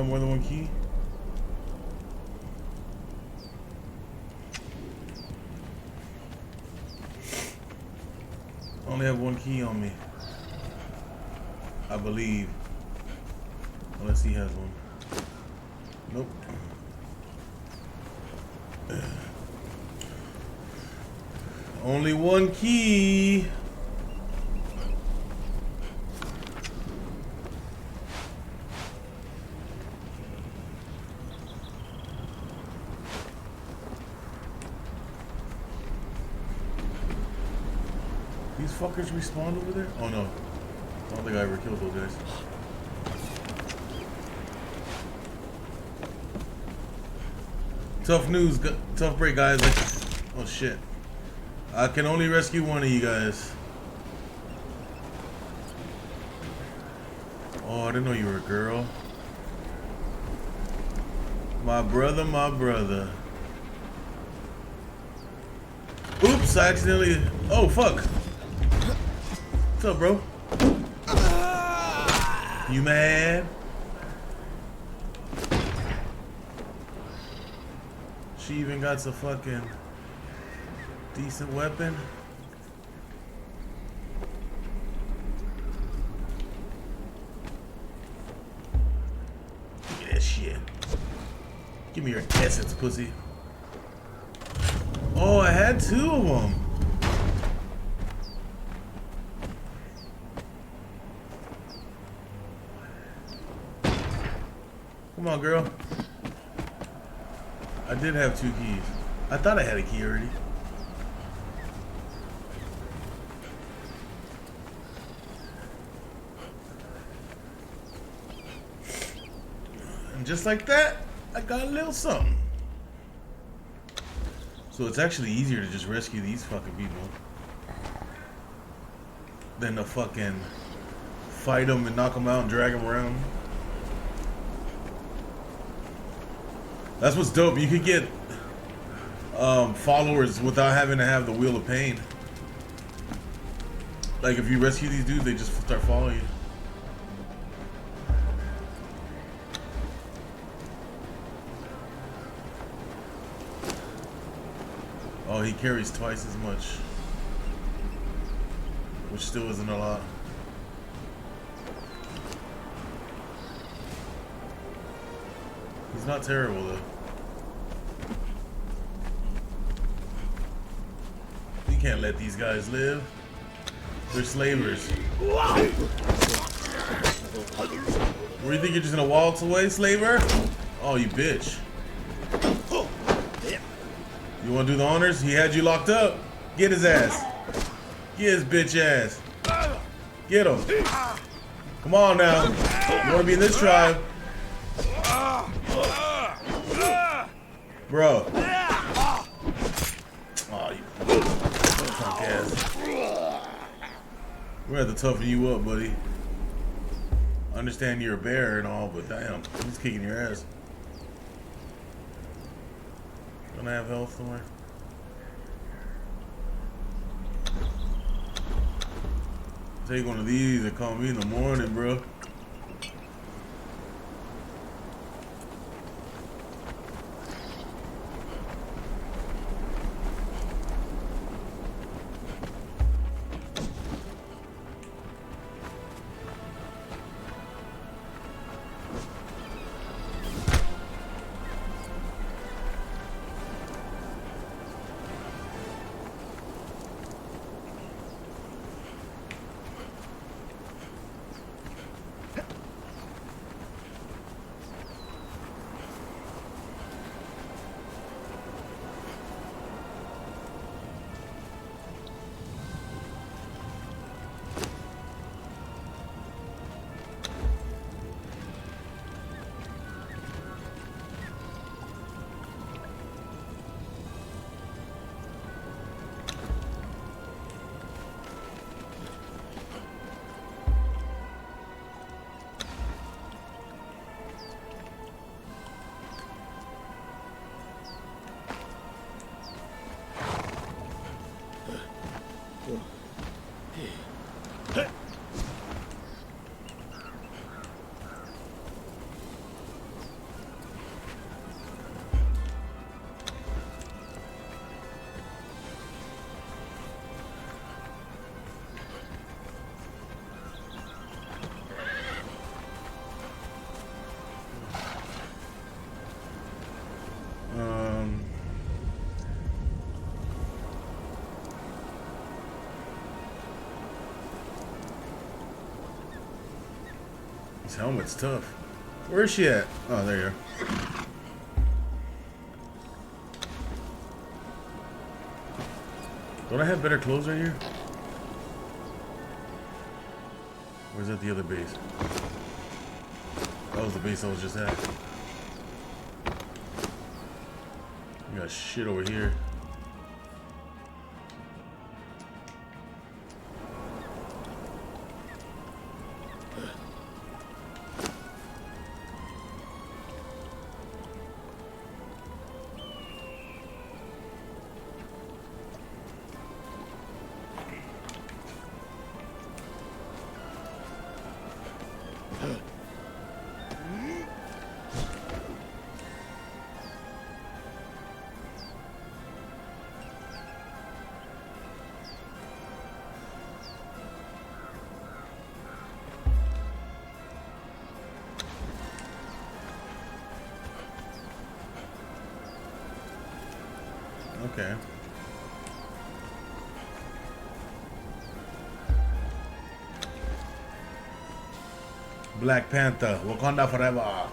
have more than one key? I only have one key on me. I believe. Unless he has one. Nope. Only one key. These fuckers respawned over there? Oh no. I don't think I ever killed those guys. Tough news, tough break, guys. Oh shit. I can only rescue one of you guys. Oh, I didn't know you were a girl. My brother, my brother. Oops, I accidentally. Oh, fuck. What's up, bro? You mad? She even got a fucking decent weapon. Give me that shit. Give me your essence, pussy. Oh, I had two of them. Come on, girl. I did have two keys. I thought I had a key already. And just like that, I got a little something. So it's actually easier to just rescue these fucking people than to fucking fight them and knock them out and drag them around. That's what's dope. You could get followers without having to have the Wheel of Pain. Like if you rescue these dudes, they just start following you. Oh, he carries twice as much, which still isn't a lot. He's not terrible though. You can't let these guys live. They're slavers. Where do you think you're just gonna waltz away, slaver? Oh, you bitch. You wanna do the honors? He had you locked up. Get his ass. Get his bitch ass. Get him. Come on now. You wanna be in this tribe? Bro. Oh, you punk ass. We're gonna have to toughen you up, buddy. I understand you're a bear and all, but damn, he's kicking your ass. Gonna have health somewhere? Take one of these and call me in the morning, bro. helmet's tough. Where is she at? Oh, there you are. Don't I have better clothes right here? Or is that the other base? That was the base I was just at. We got shit over here. Okay. Black Panther, Wakanda forever.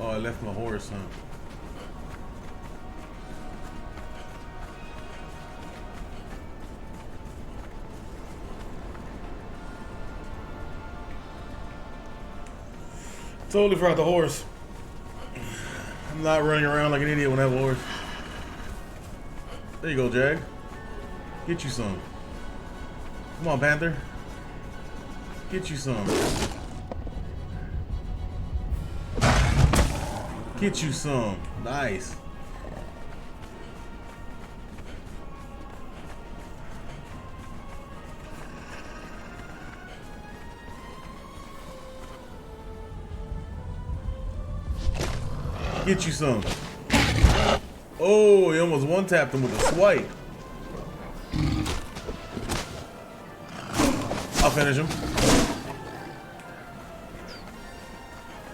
Oh, I left my horse, huh? Totally forgot the horse. I'm not running around like an idiot when I have a horse. There you go, Jag. Get you some. Come on, Panther. Get you some. Get you some. Nice. Get you some. Oh, he almost one-tapped him with a swipe. I'll finish him.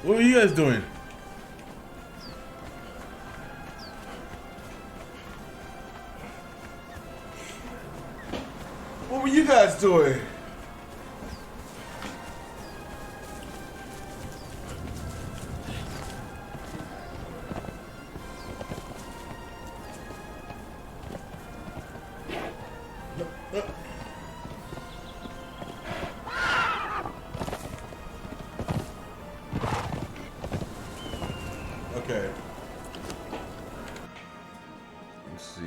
What are you guys doing? What were you guys doing? Okay. Let's see.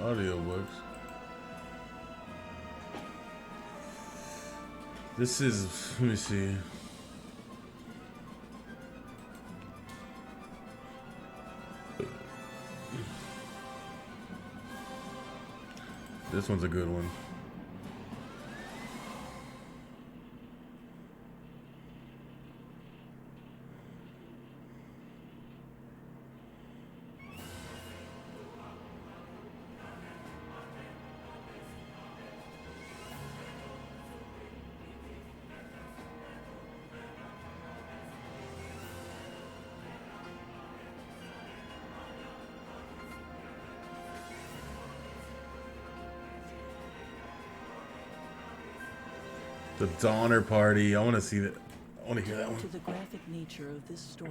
Audio works. This is, let me see. This one's a good one. The Donner Party. I want to see that. I want to hear that one.
To the graphic nature of this story,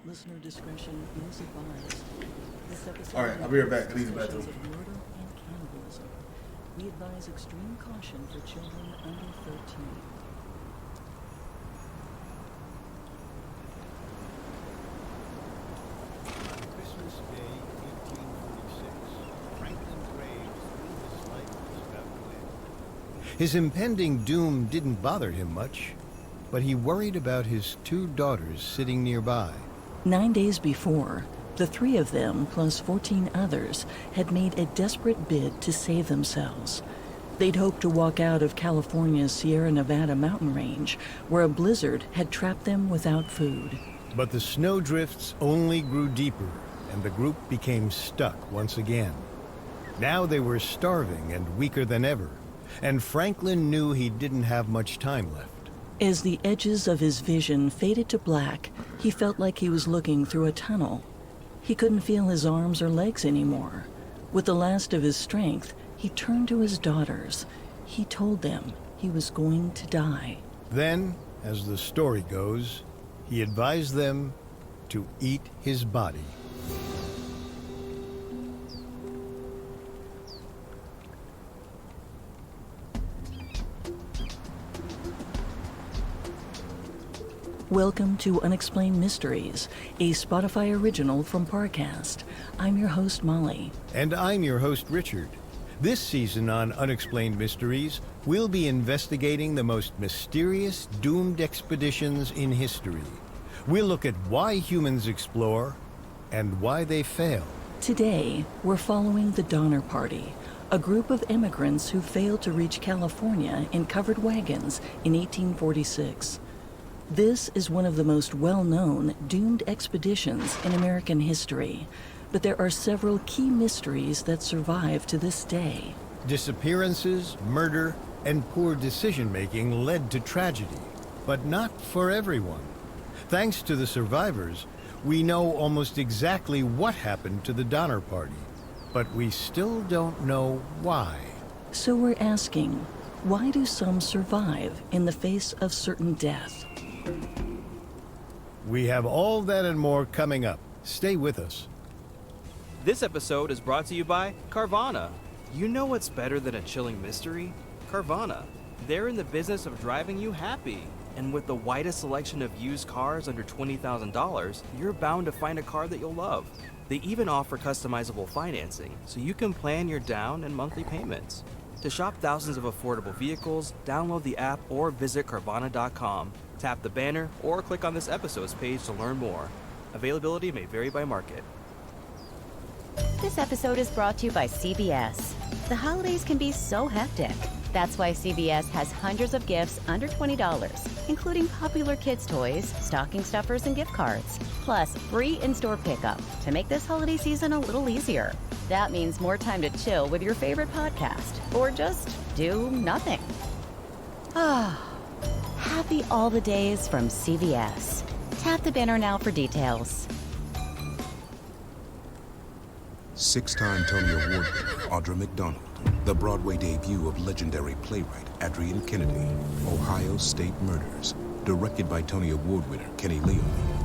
listener discretion is advised. This episode
All right, I'll be right back. Clean the
discussions
bathroom.
of murder and cannibalism. We advise extreme caution for children under 13.
Christmas Day, 1846, Franklin Graves threw his life without wind. His impending doom didn't bother him much, but he worried about his two daughters sitting nearby.
9 days before, The 3 of them, plus 14 others, had made a desperate bid to save themselves. They'd hoped to walk out of California's Sierra Nevada mountain range, where a blizzard had trapped them without food.
But the snowdrifts only grew deeper, and the group became stuck once again. Now they were starving and weaker than ever, and Franklin knew he didn't have much time left.
As the edges of his vision faded to black, he felt like he was looking through a tunnel. He couldn't feel his arms or legs anymore. With the last of his strength, he turned to his daughters. He told them he was going to die.
Then, as the story goes, he advised them to eat his body.
Welcome to Unexplained Mysteries, a Spotify original from Parcast. I'm your host, Molly.
And I'm your host, Richard. This season on Unexplained Mysteries, we'll be investigating the most mysterious doomed expeditions in history. We'll look at why humans explore and why they fail.
Today, we're following the Donner Party, a group of immigrants who failed to reach California in covered wagons in 1846. This is one of the most well-known doomed expeditions in American history, but there are several key mysteries that survive to this day.
Disappearances, murder, and poor decision-making led to tragedy, but not for everyone. Thanks to the survivors, we know almost exactly what happened to the Donner Party, but we still don't know why.
So we're asking, why do some survive in the face of certain death?
We have all that and more coming up. Stay with us.
This episode is brought to you by Carvana. You know what's better than a chilling mystery? Carvana. They're in the business of driving you happy. And with the widest selection of used cars under $20,000, you're bound to find a car that you'll love. They even offer customizable financing, so you can plan your down and monthly payments. To shop thousands of affordable vehicles, download the app or visit Carvana.com. Tap the banner or click on this episode's page to learn more. Availability may vary by market.
This episode is brought to you by CVS. The holidays can be so hectic. That's why CVS has hundreds of gifts under $20, including popular kids' toys, stocking stuffers, and gift cards. Plus, free in-store pickup to make this holiday season a little easier. That means more time to chill with your favorite podcast, or just do nothing. Ah, happy all the days from CVS. Tap the banner now for details.
Six-time Tony Award winner Audra McDonald, the Broadway debut of legendary playwright Adrienne Kennedy, Ohio State Murders, directed by Tony Award winner Kenny Leon,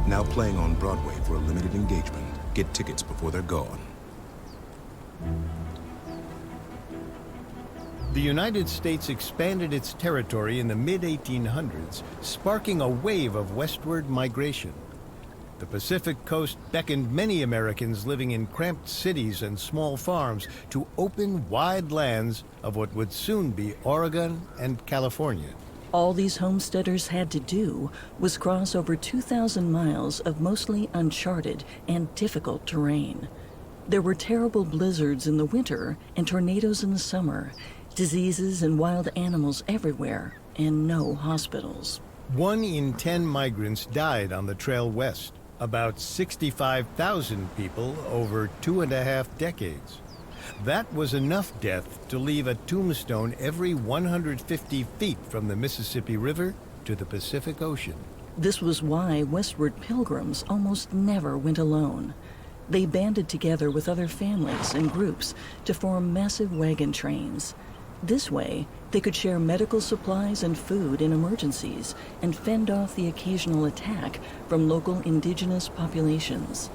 now playing on Broadway for a limited engagement. Get tickets before they're gone.
The United States expanded its territory in the mid-1800s, sparking a wave of westward migration. The Pacific coast beckoned many Americans living in cramped cities and small farms to open wide lands of what would soon be Oregon and California.
All these homesteaders had to do was cross over 2,000 miles of mostly uncharted and difficult terrain. There were terrible blizzards in the winter and tornadoes in the summer, diseases and wild animals everywhere, and no hospitals.
1 in 10 migrants died on the trail west, about 65,000 people over 2.5 decades. That was enough death to leave a tombstone every 150 feet from the Mississippi River to the Pacific Ocean.
This was why westward pilgrims almost never went alone. They banded together with other families and groups to form massive wagon trains. This way, they could share medical supplies and food in emergencies and fend off the occasional attack from local indigenous populations.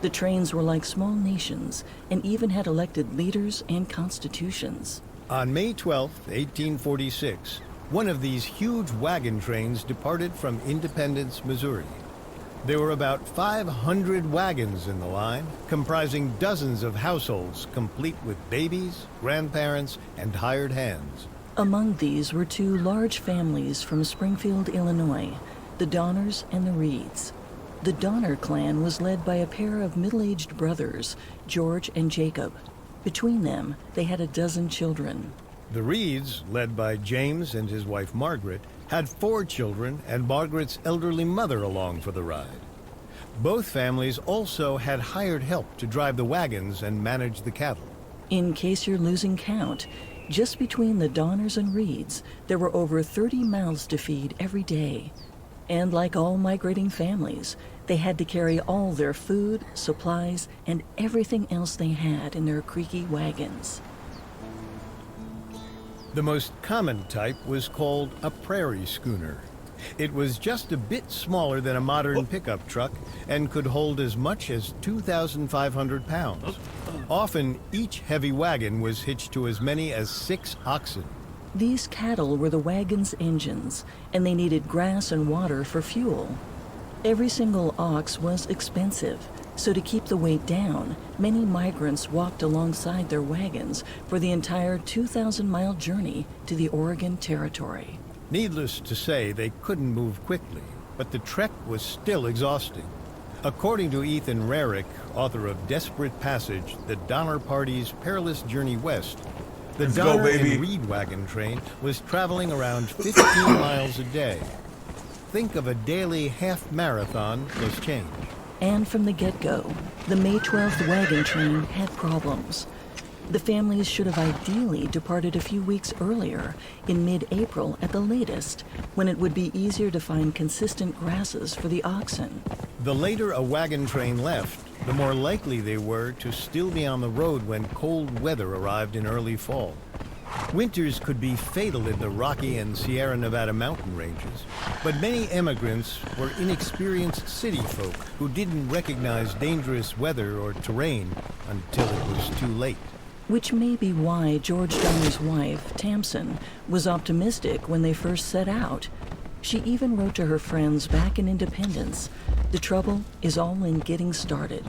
The trains were like small nations and even had elected leaders and constitutions.
On May 12, 1846, one of these huge wagon trains departed from Independence, Missouri. There were about 500 wagons in the line, comprising dozens of households, complete with babies, grandparents, and hired hands.
Among these were 2 large families from Springfield, Illinois, the Donners and the Reeds. The Donner clan was led by a pair of middle-aged brothers, George and Jacob. Between them, they had a dozen children.
The Reeds, led by James and his wife Margaret, had 4 children and Margaret's elderly mother along for the ride. Both families also had hired help to drive the wagons and manage the cattle.
In case you're losing count, just between the Donners and Reeds, there were over 30 mouths to feed every day. And like all migrating families, they had to carry all their food, supplies, and everything else they had in their creaky wagons.
The most common type was called a prairie schooner. It was just a bit smaller than a modern pickup truck and could hold as much as 2,500 pounds. Often, each heavy wagon was hitched to as many as 6 oxen.
These cattle were the wagon's engines, and they needed grass and water for fuel. Every single ox was expensive, so to keep the weight down, many migrants walked alongside their wagons for the entire 2,000-mile journey to the Oregon Territory.
Needless to say, they couldn't move quickly, but the trek was still exhausting. According to Ethan Rarick, author of Desperate Passage, the Donner Party's Perilous Journey West, the Donner and Reed wagon train was traveling around 15 miles a day. Think of a daily half marathon plus change.
And from the get-go, the May 12th wagon train had problems. The families should have ideally departed a few weeks earlier, in mid-April at the latest, when it would be easier to find consistent grasses for the oxen.
The later a wagon train left, the more likely they were to still be on the road when cold weather arrived in early fall. Winters could be fatal in the Rocky and Sierra Nevada mountain ranges, but many immigrants were inexperienced city folk who didn't recognize dangerous weather or terrain until it was too late.
Which may be why George Donner's wife, Tamsin, was optimistic when they first set out. She even wrote to her friends back in Independence, "The trouble is all in getting started."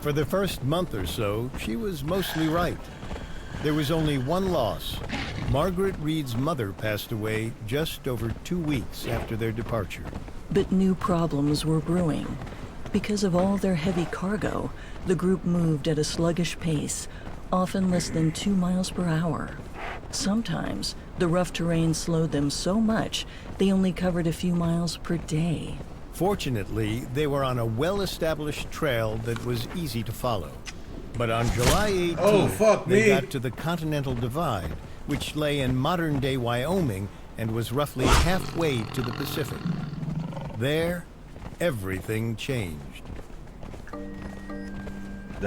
For the first month or so, she was mostly right. There was only one loss. Margaret Reed's mother passed away just over 2 weeks after their departure.
But new problems were brewing. Because of all their heavy cargo, the group moved at a sluggish pace, often less than 2 miles per hour. Sometimes, the rough terrain slowed them so much, they only covered a few miles per day.
Fortunately, they were on a well-established trail that was easy to follow. But on July 18th, they got to the Continental Divide, which lay in modern-day Wyoming and was roughly halfway to the Pacific. There, everything changed.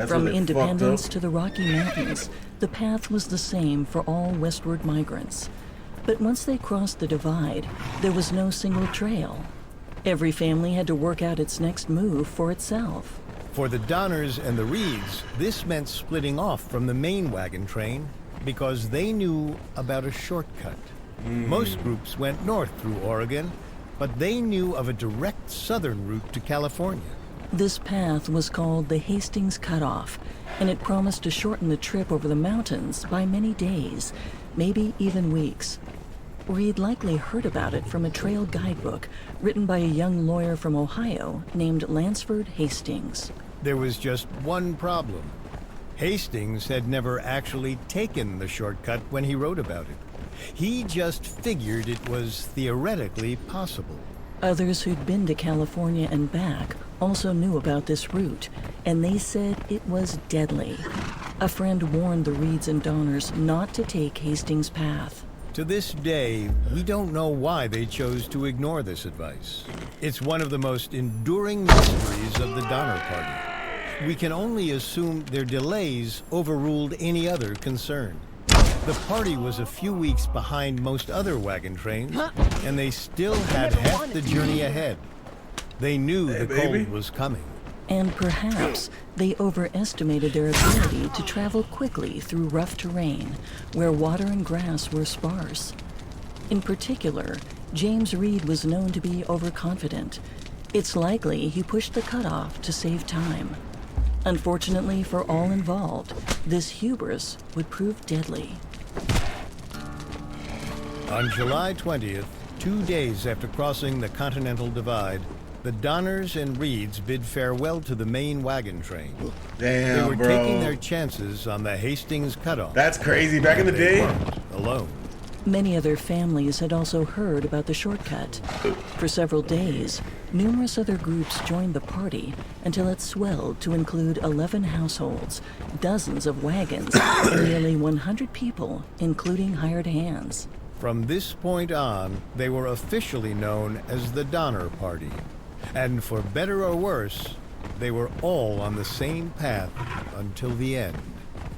From Independence to the Rocky Mountains, the path was the same for all westward migrants. But once they crossed the divide, there was no single trail. Every family had to work out its next move for itself.
For the Donners and the Reeds, this meant splitting off from the main wagon train because they knew about a shortcut. Most groups went north through Oregon, but they knew of a direct southern route to California.
This path was called the Hastings Cutoff, and it promised to shorten the trip over the mountains by many days, maybe even weeks. Reed likely heard about it from a trail guidebook written by a young lawyer from Ohio named Lansford Hastings.
There was just one problem. Hastings had never actually taken the shortcut when he wrote about it. He just figured it was theoretically possible.
Others who'd been to California and back also knew about this route, and they said it was deadly. A friend warned the Reeds and Donners not to take Hastings' path.
To this day, we don't know why they chose to ignore this advice. It's one of the most enduring mysteries of the Donner Party. We can only assume their delays overruled any other concern. The party was a few weeks behind most other wagon trains, and they still had half the journey ahead. They knew the cold was coming.
And perhaps they overestimated their ability to travel quickly through rough terrain where water and grass were sparse. In particular, James Reed was known to be overconfident. It's likely he pushed the cutoff to save time. Unfortunately for all involved, this hubris would prove deadly.
On July 20th, 2 days after crossing the Continental Divide, the Donners and Reeds bid farewell to the main wagon train.
Damn,
They were
bro.
taking their chances on the Hastings cutoff.
That's crazy. Back in the
They
day.
weren't alone.
Many other families had also heard about the shortcut. For several days, numerous other groups joined the party until it swelled to include 11 households, dozens of wagons, and nearly 100 people, including hired hands.
From this point on, they were officially known as the Donner Party. And for better or worse, they were all on the same path until the end.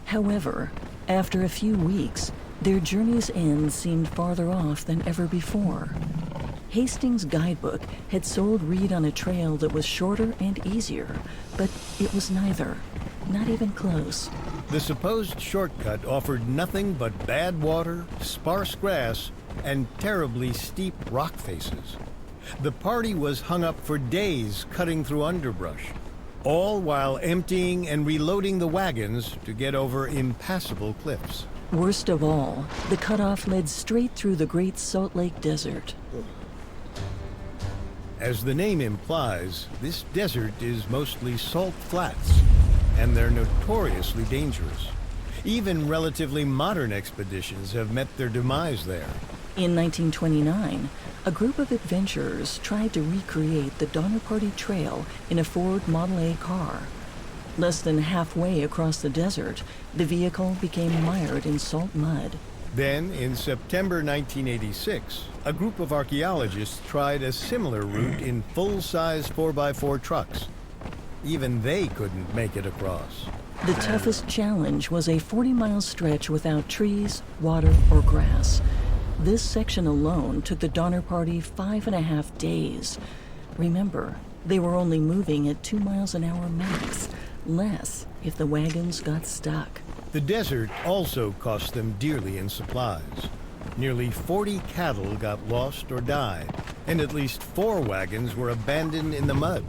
However, after a few weeks, their journey's end seemed farther off than ever before. Hastings' guidebook had sold Reed on a trail that was shorter and easier, but it was neither. Not even close.
The supposed shortcut offered nothing but bad water, sparse grass, and terribly steep rock faces. The party was hung up for days cutting through underbrush, all while emptying and reloading the wagons to get over impassable cliffs.
Worst of all, the cutoff led straight through the Great Salt Lake Desert.
As the name implies, this desert is mostly salt flats, and they're notoriously dangerous. Even relatively modern expeditions have met their demise there.
In 1929, a group of adventurers tried to recreate the Donner Party Trail in a Ford Model A car. Less than halfway across the desert, the vehicle became mired in salt mud.
Then, in September 1986, a group of archaeologists tried a similar route in full-size 4x4 trucks. Even they couldn't make it across.
The toughest challenge was a 40-mile stretch without trees, water, or grass. This section alone took the Donner Party 5.5 days. Remember, they were only moving at 2 miles an hour max, less if the wagons got stuck.
The desert also cost them dearly in supplies. Nearly 40 cattle got lost or died, and at least 4 wagons were abandoned in the mud.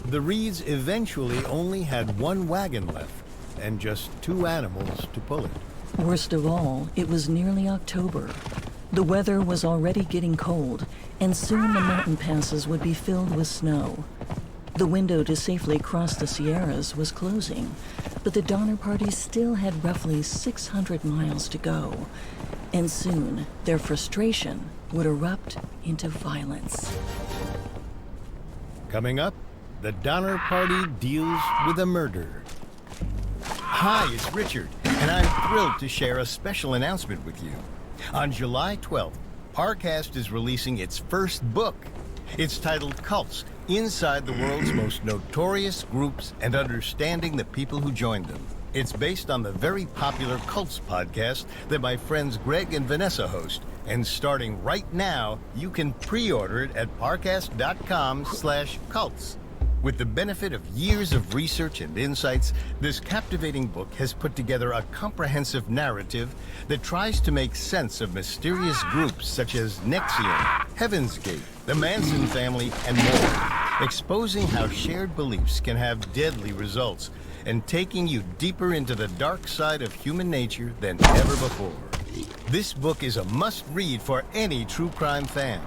The Reeds eventually only had 1 wagon left, and just 2 animals to pull it.
Worst of all, it was nearly October. The weather was already getting cold, and soon the mountain passes would be filled with snow. The window to safely cross the Sierras was closing, but the Donner Party still had roughly 600 miles to go, and soon their frustration would erupt into violence.
Coming up, the Donner Party deals with a murder. Hi, it's Richard, and I'm thrilled to share a special announcement with you. On July 12th, Parcast is releasing its first book. It's titled Cults: Inside the World's Most Notorious Groups and Understanding the People Who Joined Them. It's based on the very popular Cults podcast that my friends Greg and Vanessa host. And starting right now, you can pre-order it at parcast.com/cults. With the benefit of years of research and insights, this captivating book has put together a comprehensive narrative that tries to make sense of mysterious groups such as NXIVM, Heaven's Gate, the Manson family, and more, exposing how shared beliefs can have deadly results and taking you deeper into the dark side of human nature than ever before. This book is a must-read for any true crime fan.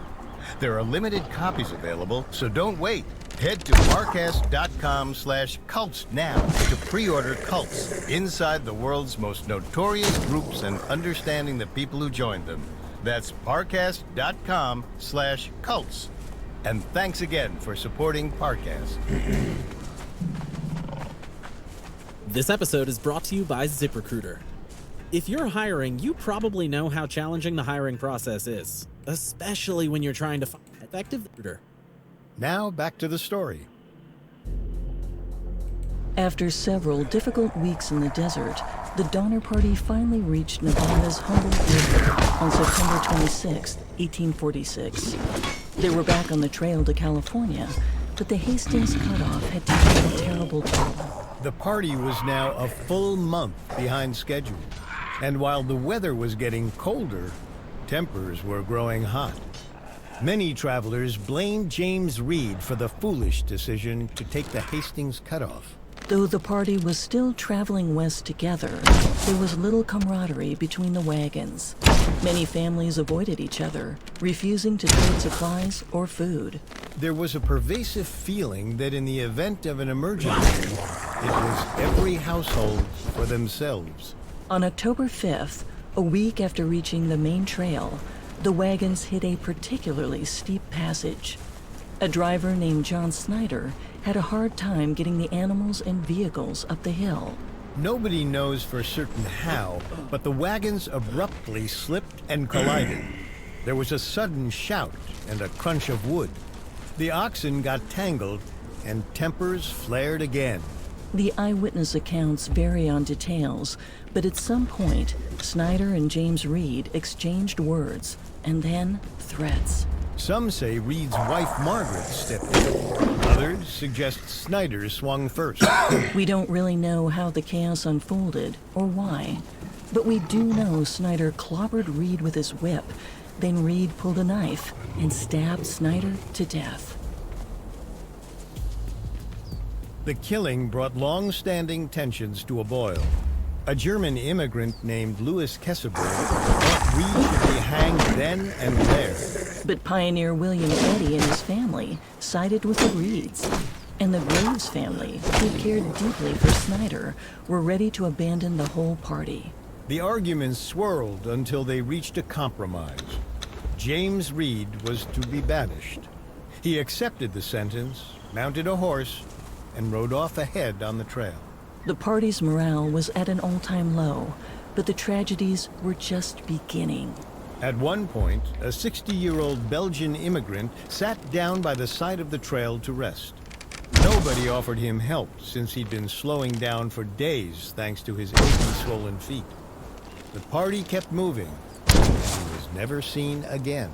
There are limited copies available, so don't wait. Head to parcast.com/cults now to pre-order Cults: Inside the World's Most Notorious Groups and Understanding the People Who Joined Them. That's parcast.com/cults. And thanks again for supporting Parcast.
This episode is brought to you by ZipRecruiter. If you're hiring, you probably know how challenging the hiring process is, especially when you're trying to find an effective recruiter.
Now back to the story.
After several difficult weeks in the desert, the Donner Party finally reached Nevada's Humboldt River on September 26, 1846. They were back on the trail to California, but the Hastings cutoff had taken a terrible toll.
The party was now a full month behind schedule. And while the weather was getting colder, tempers were growing hot. Many travelers blamed James Reed for the foolish decision to take the Hastings cutoff.
Though the party was still traveling west together, there was little camaraderie between the wagons. Many families avoided each other, refusing to trade supplies or food.
There was a pervasive feeling that in the event of an emergency, it was every household for themselves.
On October 5th, a week after reaching the main trail, the wagons hit a particularly steep passage. A driver named John Snyder had a hard time getting the animals and vehicles up the hill.
Nobody knows for certain how, but the wagons abruptly slipped and collided. There was a sudden shout and a crunch of wood. The oxen got tangled, and tempers flared again.
The eyewitness accounts vary on details, but at some point, Snyder and James Reed exchanged words, and then threats.
Some say Reed's wife Margaret stepped in. Others suggest Snyder swung first.
We don't really know how the chaos unfolded or why, but we do know Snyder clobbered Reed with his whip. Then Reed pulled a knife and stabbed Snyder to death.
The killing brought long-standing tensions to a boil. A German immigrant named Louis Kesselberg thought Reed should be hanged then and there.
But pioneer William Eddy and his family sided with the Reeds. And the Graves family, who cared deeply for Snyder, were ready to abandon the whole party.
The arguments swirled until they reached a compromise. James Reed was to be banished. He accepted the sentence, mounted a horse, and rode off ahead on the trail.
The party's morale was at an all-time low, but the tragedies were just beginning.
At one point, a 60-year-old Belgian immigrant sat down by the side of the trail to rest. Nobody offered him help since he'd been slowing down for days thanks to his aching, swollen feet. The party kept moving, and he was never seen again.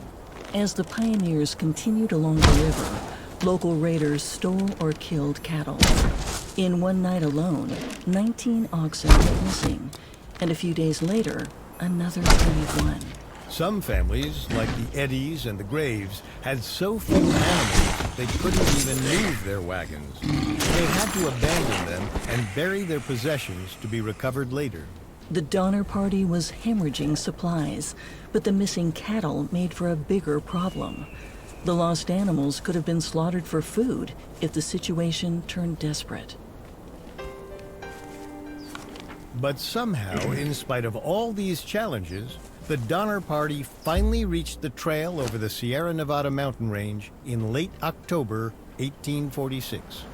As the pioneers continued along the river, local raiders stole or killed cattle. In one night alone, 19 oxen went missing, and a few days later, another 21.
Some families, like the Eddies and the Graves, had so few animals they couldn't even move their wagons. They had to abandon them and bury their possessions to be recovered later.
The Donner Party was hemorrhaging supplies, but the missing cattle made for a bigger problem. The lost animals could have been slaughtered for food if the situation turned desperate.
But somehow, in spite of all these challenges, the Donner Party finally reached the trail over the Sierra Nevada mountain range in late October 1846.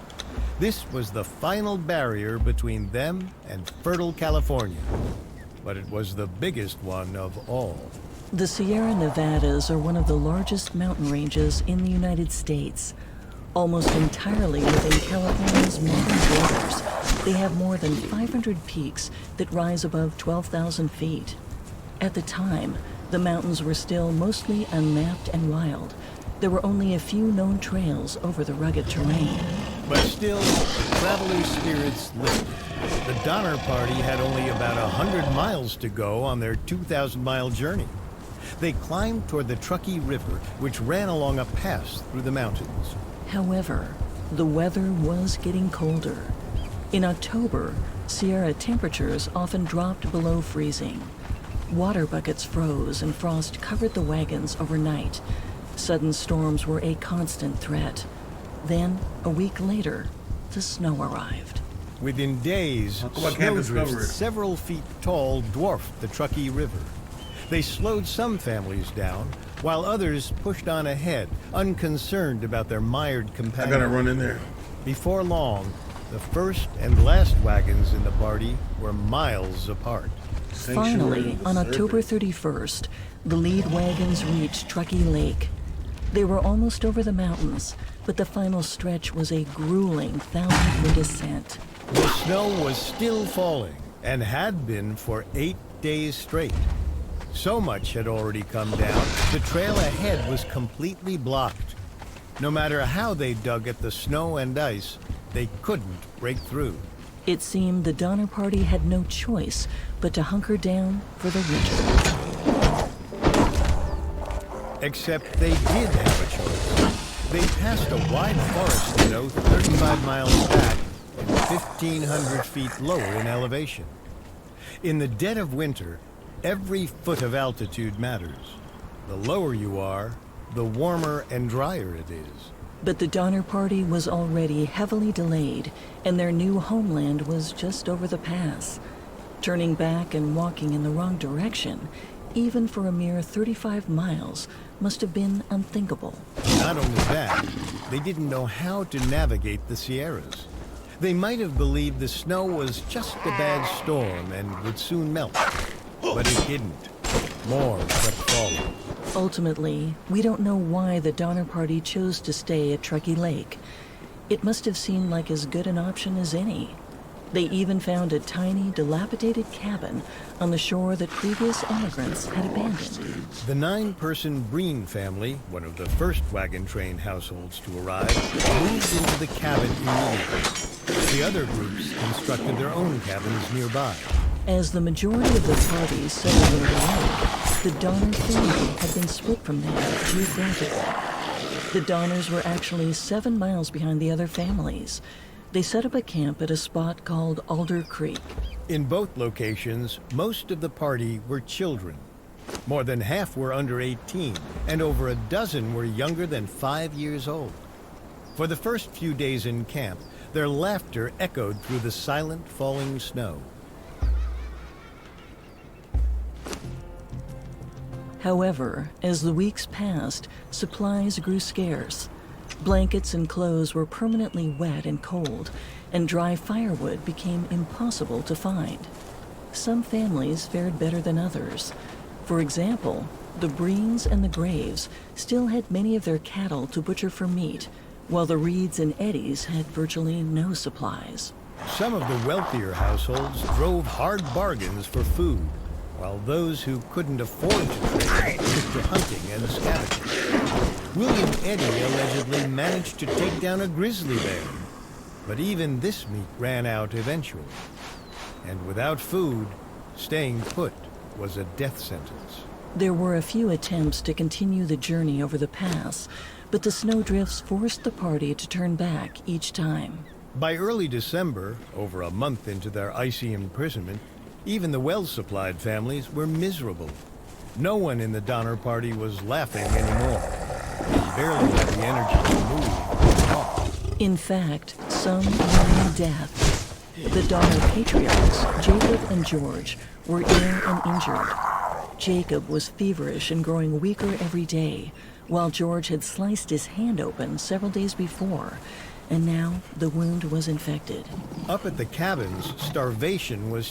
This was the final barrier between them and fertile California, but it was the biggest one of all.
The Sierra Nevadas are one of the largest mountain ranges in the United States. Almost entirely within California's modern borders, they have more than 500 peaks that rise above 12,000 feet. At the time, the mountains were still mostly unmapped and wild. There were only a few known trails over the rugged terrain.
But still, travelers' spirits lifted. The Donner Party had only about 100 miles to go on their 2,000-mile journey. They climbed toward the Truckee River, which ran along a pass through the mountains.
However, the weather was getting colder. In October, Sierra temperatures often dropped below freezing. Water buckets froze and frost covered the wagons overnight. Sudden storms were a constant threat. Then, a week later, the snow arrived.
Within days, snowdrifts several feet tall dwarfed the Truckee River. They slowed some families down, while others pushed on ahead, unconcerned about their mired companions.
I gotta run in there.
Before long, the first and last wagons in the party were miles apart.
Finally, on October 31st, the lead wagons reached Truckee Lake. They were almost over the mountains, but the final stretch was a grueling 1,000-foot ascent.
The snow was still falling, and had been for 8 days straight. So much had already come down, the trail ahead was completely blocked. No matter how they dug at the snow and ice, they couldn't break through.
It seemed the Donner Party had no choice but to hunker down for the winter.
Except they did have a choice. They passed a wide forest meadow 35 miles back and 1,500 feet lower in elevation. In the dead of winter, every foot of altitude matters. The lower you are, the warmer and drier it is.
But the Donner Party was already heavily delayed, and their new homeland was just over the pass. Turning back and walking in the wrong direction, even for a mere 35 miles, must have been unthinkable.
Not only that, they didn't know how to navigate the Sierras. They might have believed the snow was just a bad storm and would soon melt. But it didn't. More kept falling.
Ultimately, we don't know why the Donner Party chose to stay at Truckee Lake. It must have seemed like as good an option as any. They even found a tiny, dilapidated cabin on the shore that previous immigrants had abandoned.
The 9-person Breen family, one of the first wagon train households to arrive, moved into the cabin immediately. The other groups constructed their own cabins nearby.
As the majority of the parties settled near the lake, the Donner family had been split from them geographically. The Donners were actually 7 miles behind the other families. They set up a camp at a spot called Alder Creek.
In both locations, most of the party were children. More than half were under 18, and over a dozen were younger than 5 years old. For the first few days in camp, their laughter echoed through the silent falling snow.
However, as the weeks passed, supplies grew scarce. Blankets and clothes were permanently wet and cold, and dry firewood became impossible to find. Some families fared better than others. For example, the Breens and the Graves still had many of their cattle to butcher for meat, while the Reeds and Eddies had virtually no supplies.
Some of the wealthier households drove hard bargains for food, while those who couldn't afford to trade took to hunting and scavenging. William Eddy allegedly managed to take down a grizzly bear, but even this meat ran out eventually. And without food, staying put was a death sentence.
There were a few attempts to continue the journey over the pass, but the snowdrifts forced the party to turn back each time.
By early December, over a month into their icy imprisonment, even the well-supplied families were miserable. No one in the Donner Party was laughing anymore. They barely had the energy to move or talk.
In fact, some were in death. The Donner patriarchs, Jacob and George, were ill and injured. Jacob was feverish and growing weaker every day, while George had sliced his hand open several days before, and now the wound was infected.
Up at the cabins, starvation was